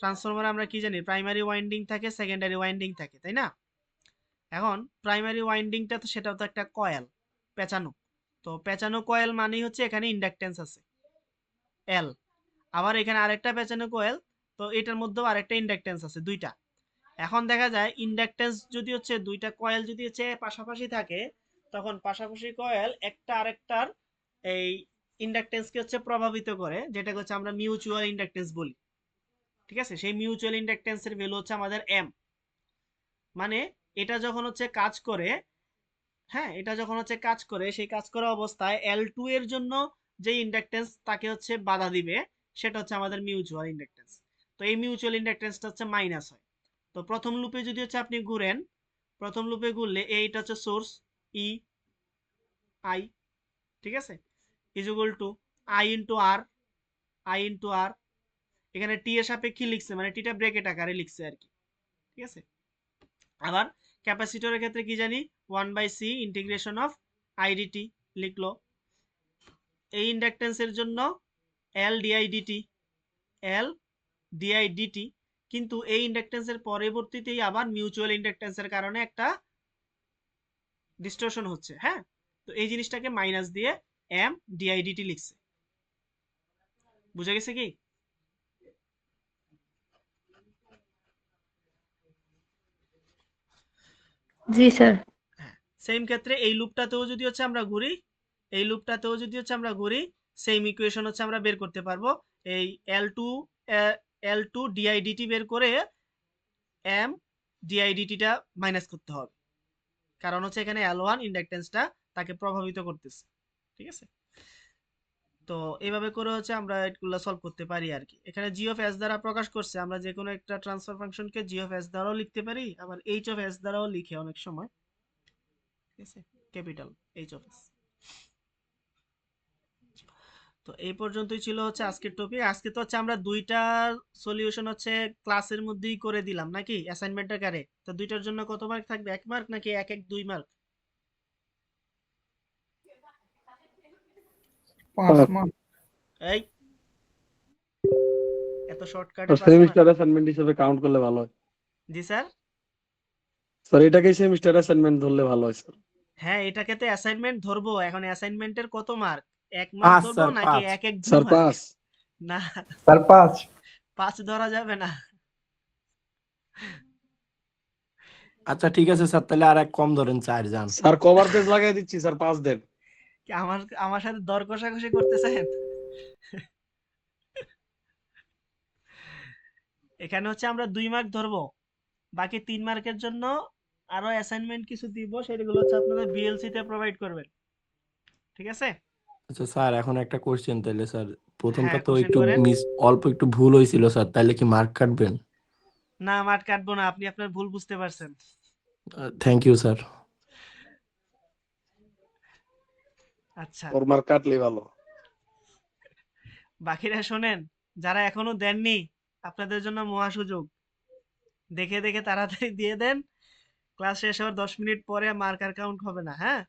ট্রান্সফরমার আমরা কি জানি, প্রাইমারি ওয়াইন্ডিং থাকে, সেকেন্ডারি ওয়াইন্ডিং থাকে, তাই না? এখন প্রাইমারি ওয়াইন্ডিংটা তো সেটাও তো একটা কয়েল, পেঁচানো। তো পেঁচানো কয়েল মানেই হচ্ছে এখানে ইন্ডাকটেন্স আছে এল। আবার এখানে আরেকটা পেঁচানো কয়েল, তো এটার মধ্যেও আরেকটা ইন্ডাকটেন্স আছে, দুইটা। এখন দেখা যায় ইন্ডাকটেন্স যদি হচ্ছে দুইটা কয়েল যদি হচ্ছে পাশাপাশি থাকে, তখন পাশাপাশি কয়েল একটা আরেকটার এই ইন্ডাকটেন্সকে হচ্ছে প্রভাবিত করে, যেটাকে হচ্ছে আমরা মিউচুয়াল ইন্ডাকটেন্স বলি। ঠিক আছে? সেই মিউচুয়াল ইন্ডাকটেন্সের ভ্যালু হচ্ছে আমাদের এম। মানে এটা যখন হচ্ছে কাজ করে, হ্যাঁ, এটা যখন হচ্ছে কাজ করে, সেই কাজ করা অবস্থায় L2 এর জন্য যে ইন্ডাকটেন্স তাকে হচ্ছে বাধা দিবে, সেটা হচ্ছে আমাদের মিউচুয়াল ইন্ডাকটেন্স। তো এই মিউচুয়াল ইন্ডাকটেন্সটা হচ্ছে মাইনাস হয়। তো প্রথম লুপে যদি হচ্ছে আপনি ঘুরেন, প্রথম লুপে ঘুরলে এইটা হচ্ছে সোর্স ই আই, ঠিক আছে, is equal to I into R, I into R, এখানে টি এর সাপেক্ষে লিখছে, মানে টিটা ব্রেকেট আকারে লিখছে আর কি, ঠিক আছে। আবার ক্যাপাসিটরের ক্ষেত্রে কি জানি, 1/c ইন্টিগ্রেশন অফ আইডিটি লিখলো। এই ইন্ডাকটেন্সের জন্য এল ডিআই ডিটি, এল ডিআই ডিটি, কিন্তু এই ইন্ডাকটেন্সের পরবর্তীতেই আবার মিউচুয়াল ইন্ডাকটেন্সের কারণে একটা ডিস্টরশন হচ্ছে, হ্যাঁ। তো এই জিনিসটাকে মাইনাস দিয়ে এম ডিআই ডিটি লিখছে, বুঝা গেছে কি? জি স্যার। হ্যাঁ, সেম ক্ষেত্রে এই লুপটাতেও যদি হচ্ছে আমরা ঘুরি, এই লুপটাতেও যদি হচ্ছে আমরা ঘুরি, সেম ইকুয়েশন হচ্ছে আমরা বের করতে পারবো। এই L2 ডিআইডিটি বের করে এম ডিআইডিটিটা মাইনাস করতে হবে, কারণ হচ্ছে এখানে L1 ইন্ডাকটেন্সটা তাকে প্রভাবিত করতেছে, ঠিক আছে। তো এইভাবে করে হচ্ছে আমরা এগুলো সলভ করতে পারি আর কি। এখানে জি অফ এস দ্বারা প্রকাশ করছে, আমরা যে কোনো একটা ট্রান্সফার ফাংশনকে জি অফ এস দ্বারাও লিখতে পারি, আবার এইচ অফ এস দ্বারাও লিখে অনেক সময়, ঠিক আছে, ক্যাপিটাল এইচ অফ এস। তো এই পর্যন্তই ছিল হচ্ছে আজকের টপিক। আজকে তো হচ্ছে আমরা দুইটা সলিউশন হচ্ছে ক্লাসের মধ্যেই করে দিলাম নাকি অ্যাসাইনমেন্টের কারে। তো দুইটার জন্য কত মার্ক থাকবে, 1 মার্ক নাকি 2 মার্ক? 5 মার্ক। এই এত শর্টকাটে 5 মার্ক? সেমিস্টার অ্যাসাইনমেন্ট হিসেবে কাউন্ট করলে ভালো হয় জি স্যার। স্যার, এটাকে সেমিস্টার অ্যাসাইনমেন্ট ধরলে ভালো হয় স্যার। হ্যাঁ, এটাকে তো অ্যাসাইনমেন্ট ধরবো। এখন অ্যাসাইনমেন্টের কত মার্ক, 1 মার্ক 5 ধরবো স্যার, নাকি 5 2 স্যার, মার্ক? 5 না, স্যার 5। 5 ধরা যাবে না। আচ্ছা ঠিক আছে স্যার, তাহলে আর এক কম ধরেন, 4 যান স্যার। কভার পেজ লাগাই দিচ্ছি স্যার, 5 দেন। কি আমার আমার সাথে দর কষাকষি করতেছেন? এখানে হচ্ছে আমরা 2 মার্ক ধরবো, বাকি 3 মার্কের জন্য আরো অ্যাসাইনমেন্ট কিছু দিব, সেগুলো হচ্ছে আপনাদের বিএলসি তে প্রোভাইড করবেন, ঠিক আছে। আচ্ছা স্যার, এখন একটা কোশ্চেন তাহলে স্যার, প্রথমটা হ্যাঁ, তো কোশ্চেন একটু করেন। অল্প একটু ভুল হয়েছিল স্যার, তাহলে কি মার্ক কাটবেন? না, মার্ক কাটবো না, আপনি আপনার ভুল বুঝতে পারছেন। Thank you sir. আচ্ছা, ওর মার্ক কাটলেই ভালো। বাকিরা শোনেন, যারা এখনো দেননি, আপনাদের জন্য মহা সুযোগ, দেখে দেখে তাড়াতাড়ি দিয়ে দেন। ক্লাস শেষ হওয়ার 10 মিনিট পরে মার্কার কাউন্ট হবে না, হ্যাঁ।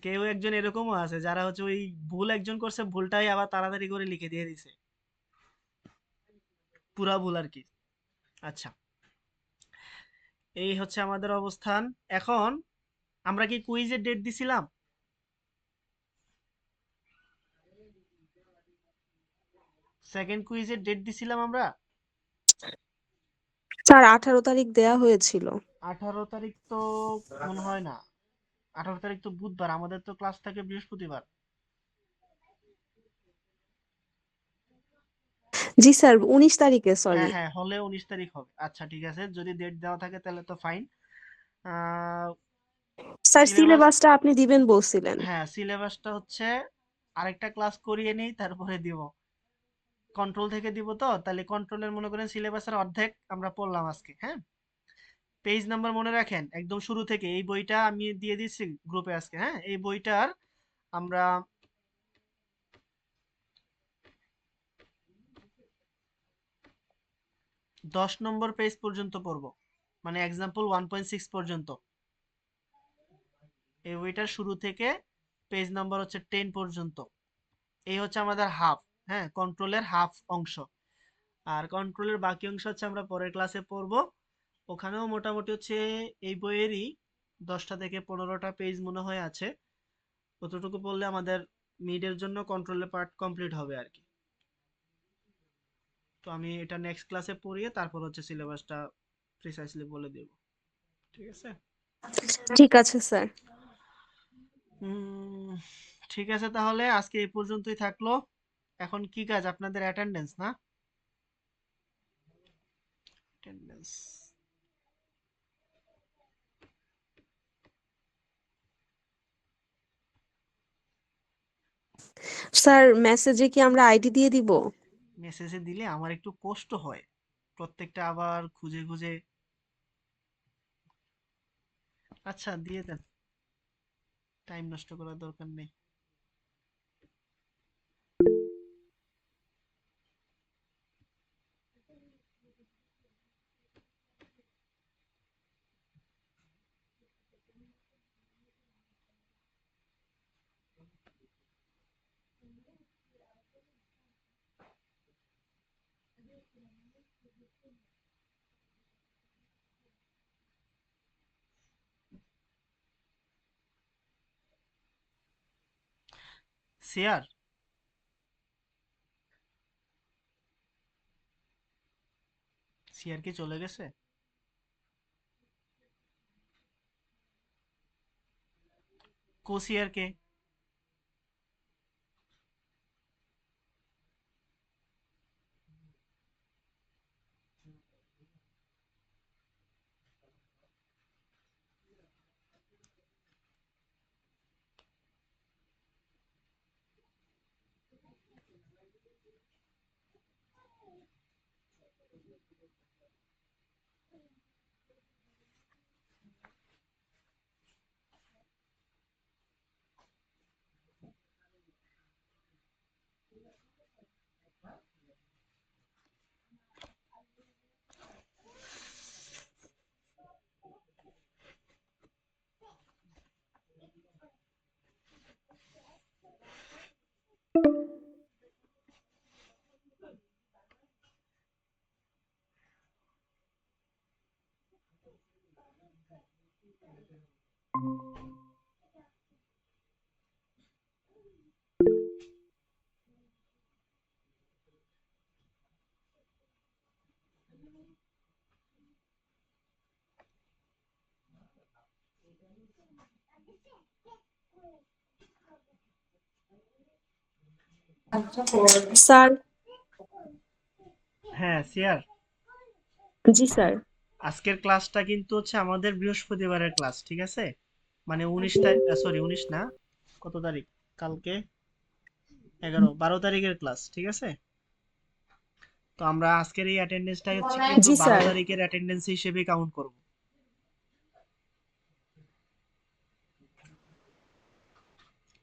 কেউ একজন এরকমও আছে যারা হচ্ছে ওই ভুল একজন করছে, ভুলটাই আবার তাড়াতাড়ি করে লিখে দিয়ে দিছে, পুরা ভুল আর কি। আচ্ছা, এই হচ্ছে আমাদের অবস্থান। এখন আমরা কি কুইজের ডেট দিছিলাম? সেকেন্ড কুইজের ডেট দিছিলাম আমরা? স্যার 18 তারিখ দেয়া হয়েছিল। 18 তারিখ তো মনে হয় না। 18 তারিখ তো বুধবার, আমাদের তো ক্লাস থাকে বৃহস্পতিবার। জি স্যার, 19 তারিখে, হ্যাঁ সরি। হ্যাঁ, হলে 19 তারিখ হবে। আচ্ছা ঠিক আছে, যদি ডেট দেওয়া থাকে তাহলে তো ফাইন। আহ স্যার সিলেবাস, সিলেবাসটা আপনি দিবেন বলছিলেন। হ্যাঁ সিলেবাসটা হচ্ছে আরেকটা ক্লাস করিয়ে নেই তারপরে দিব। কন্ট্রোল থেকে দিব, তো তাহলে কন্ট্রোলের মনে করেন সিলেবাসের অর্ধেক আমরা পড়লাম আজকে, হ্যাঁ। পেজ নাম্বার মনে রাখেন একদম শুরু থেকে, এই বইটা আমি দিয়ে দিচ্ছি গ্রুপে আজকে, হ্যাঁ। এই বইটার আমরা 10 নম্বর পেজ পর্যন্ত পড়বো, মানে এক্সাম্পল 1.6 পর্যন্ত। এই বইটার শুরু থেকে পেজ নাম্বার হচ্ছে 10 পর্যন্ত। এই হচ্ছে আমাদের হাফ, হ্যাঁ, কন্ট্রোলের হাফ অংশ। আর কন্ট্রোলের বাকি অংশ হচ্ছে আমরা পরের ক্লাসে পড়বো। ওখানেও মোটামুটি হচ্ছে এই বইয়েরই 10টা থেকে 15টা পেজ মনে হয় আছে। অতটুকু পড়লে আমাদের মিডের জন্য কন্ট্রোলের পার্ট কমপ্লিট হবে আর কি। তো আমি এটা নেক্সট ক্লাসে পড়িয়ে তারপর হচ্ছে সিলেবাসটা প্রিসাইসলি বলে দেব, ঠিক আছে। ঠিক আছে স্যার। উম, ঠিক আছে, তাহলে আজকে এই পর্যন্তই থাকলো। এখন কি কাজ আপনাদের? অ্যাটেন্ডেন্স না? অ্যাটেন্ডেন্স স্যার মেসেজে কি আমরা আইডি দিয়ে দিব? মেসেজে দিলে আমার একটু কষ্ট হয়, প্রত্যেকটা আবার খুঁজে খুঁজে। আচ্ছা দিয়ে দেন, টাইম নষ্ট করার দরকার নেই। শেয়ার, শেয়ার কি চলে গেছে? কোসিয়ার কে? স্যার। হ্যাঁ শেয়ার, জি স্যার। আজকের ক্লাসটা কিন্তু হচ্ছে আমাদের বৃহস্পতিবারের ক্লাস, ঠিক আছে? মানে 19 তারিখ, সরি 19 না, কত তারিখ? কালকে 12 তারিখের ক্লাস, ঠিক আছে? তো আমরা আজকের এই অ্যাটেন্ডেন্সটা হচ্ছে কিন্তু জি 12 স্যার। তারিখের অ্যাটেন্ডেন্স হিসেবে কাউন্ট করব।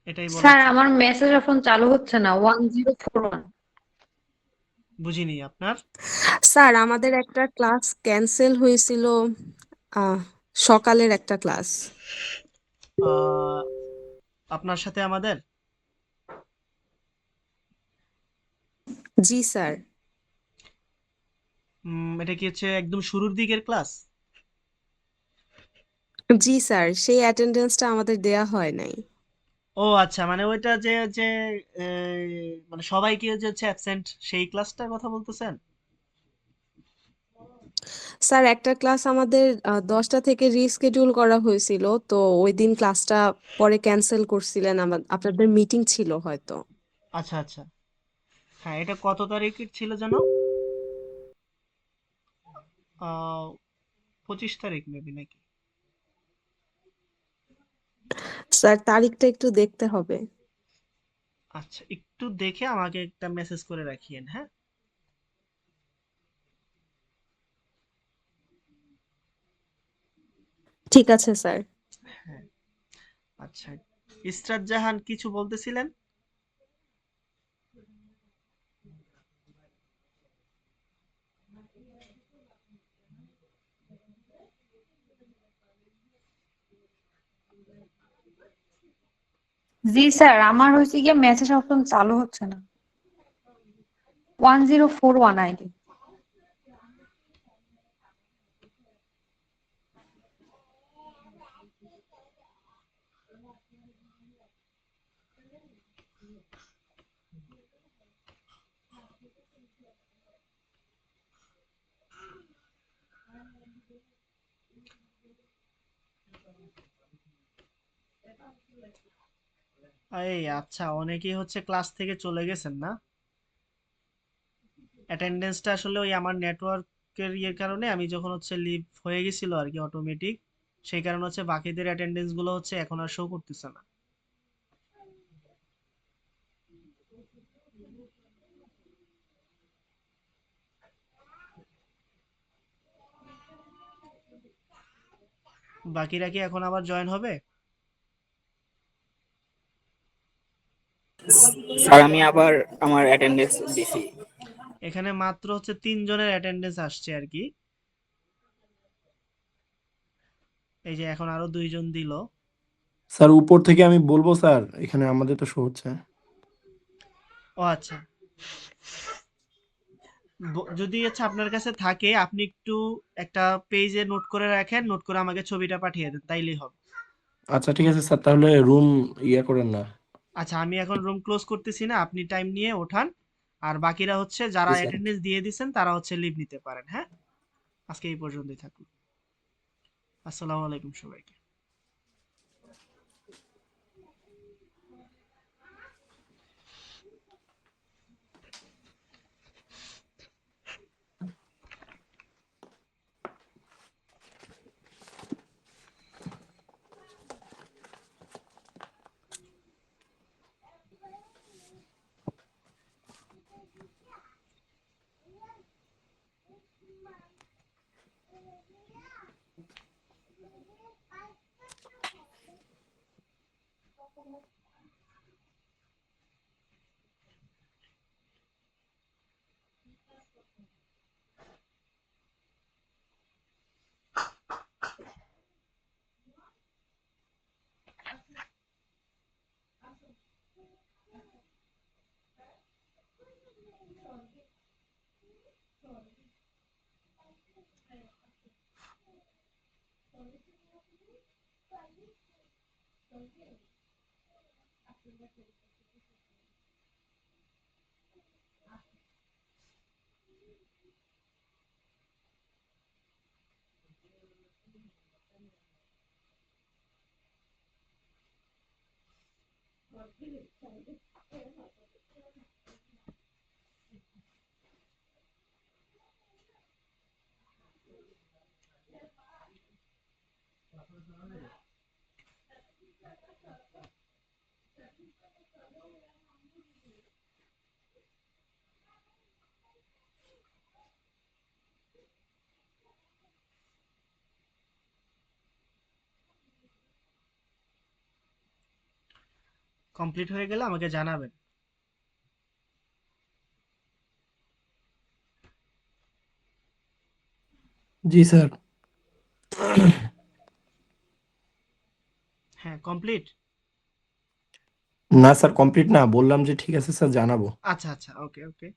এটাই বলার স্যার ছিল। আমার মেসেজ এখন চালু হচ্ছে না 1041। বুঝিনি আপনার। স্যার আমাদের একটা ক্লাস ক্যান্সেল হয়েছিল, আহ, সকালের একটা ক্লাস। আহ, আপনার সাথে আমাদের জি স্যার। এটা কি হচ্ছে একদম শুরুর দিকের ক্লাস? জি স্যার, সেই অ্যাটেন্ডেন্সটা আমাদের দেয়া হয় নাই। ও আচ্ছা, মানে ওইটা যে যে মানে সবাইকে যে হচ্ছে অ্যাবসেন্ট, সেই ক্লাসটার কথা বলতেছেন? স্যার একটা ক্লাস আমাদের 10টা থেকে রিস্কেডিউল করা হয়েছিল, তো ওই দিন ক্লাসটা পরে ক্যান্সেল করছিলেন, আপনাদের মিটিং ছিল হয়তো। আচ্ছা আচ্ছা, হ্যাঁ এটা কত তারিখের ছিল যেন? 25 তারিখ মেবি নাকি? স্যার তারিখটা একটু দেখতে হবে। আচ্ছা, একটু দেখে আমাকে একটা মেসেজ করে রাখিয়েন, হ্যাঁ? ঠিক আছে স্যার। হ্যাঁ, আচ্ছা। ইসরাত জাহান কিছু বলতেছিলেন? জি স্যার আমার হয়েছে গিয়ে মেসেজ অপশন চালু হচ্ছে না 1041 আইডি। এই আচ্ছা, অনেকেই হচ্ছে ক্লাস থেকে চলে গেছেন না? অ্যাটেন্ডেন্সটা আসলে ওই আমার নেটওয়ার্কের ইয়ের কারণে আমি যখন হচ্ছে লিভ হয়ে গেছিল আর কি অটোমেটিক, সেই কারণে হচ্ছে বাকিদের অ্যাটেন্ডেন্স গুলো হচ্ছে এখন আর শো করতেছে না। বাকিরা কি এখন আবার জয়েন হবে? স্যার আমি আবার আমার অ্যাটেন্ডেন্স দিছি। এখানে মাত্র হচ্ছে 3 জনের অ্যাটেন্ডেন্স আসছে আর কি। এই যে এখন আরো 2 জন দিল। স্যার উপর থেকে আমি বলবো স্যার, এখানে আমাদের তো শো হচ্ছে। ও আচ্ছা, যদি আচ্ছা আপনার কাছে থাকে আপনি একটু একটা পেজে নোট করে রাখেন, নোট করে আমাকে ছবিটা পাঠিয়ে দেন, তাইলেই হবে। আচ্ছা ঠিক আছে স্যার, তাহলে রুম ইয়ে করেন না। আচ্ছা আমি এখন রুম ক্লোজ করতেছি না, আপনি টাইম নিয়ে ওঠান। আর বাকিরা হচ্ছে যারা জি স্যার। অ্যাটেন্ডেন্স দিয়ে দিচ্ছেন তারা হচ্ছে লিভ নিতে পারেন। হ্যাঁ, আজকে এই পর্যন্তই থাকুন। আসসালামু আলাইকুম সবাইকে। কমপ্লিট হয়ে গেলে আমাকে জানাবেন। জি স্যার। হ্যাঁ কমপ্লিট। না স্যার কমপ্লিট না, বললাম যে ঠিক আছে স্যার জানাবো। আচ্ছা আচ্ছা, ওকে ওকে।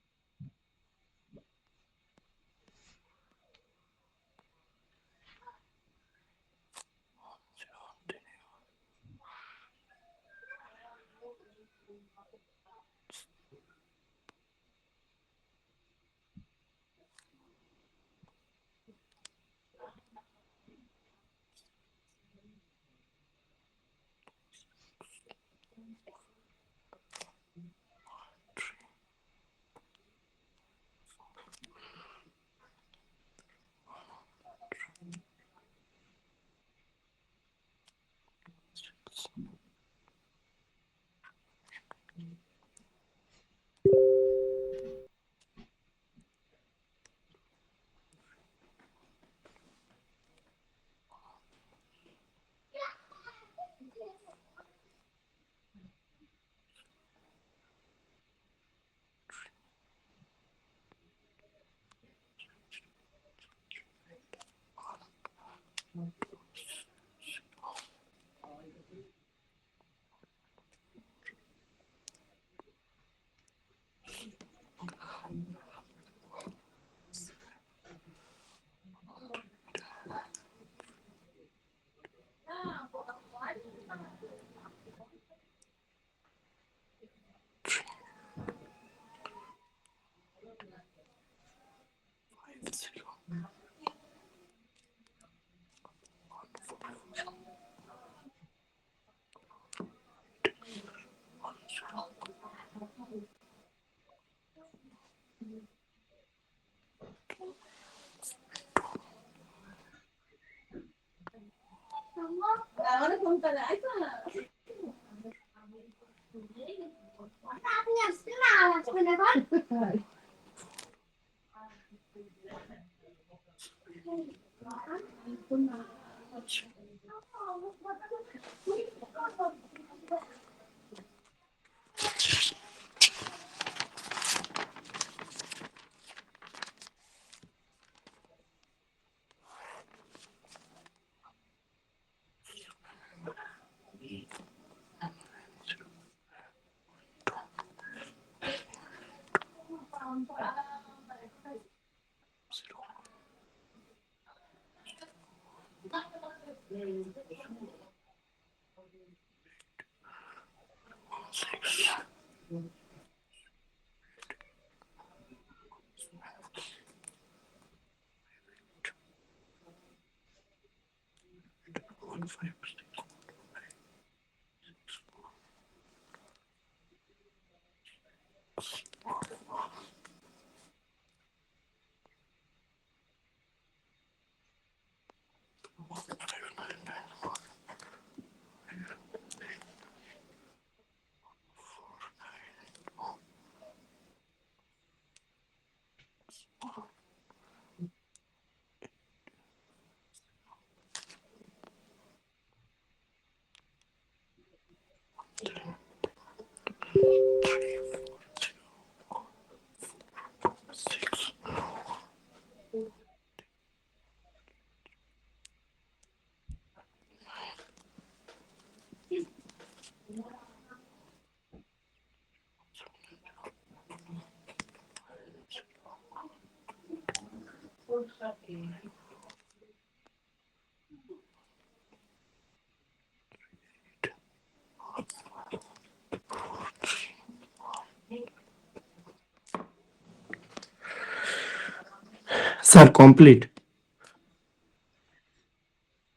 Sir complete.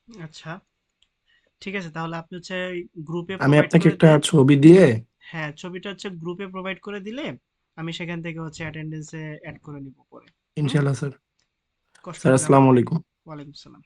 আচ্ছা, ঠিক আছে, তাহলে আপনি হচ্ছে গ্রুপে আমি প্রোভাইড আপনাকে করে একটা দেন। ছবি দিয়ে, হ্যাঁ, ছবিটা হচ্ছে গ্রুপে প্রোভাইড করে দিলে আমি সেখান থেকে হচ্ছে অ্যাটেন্ডেন্সে অ্যাড করে নিব পরে। হুম, ইনশাল্লাহ স্যার। কষ্ট স্যার করে আসসালামু আমাকে। আলাইকুম। ওয়ালাইকুম আসসালাম।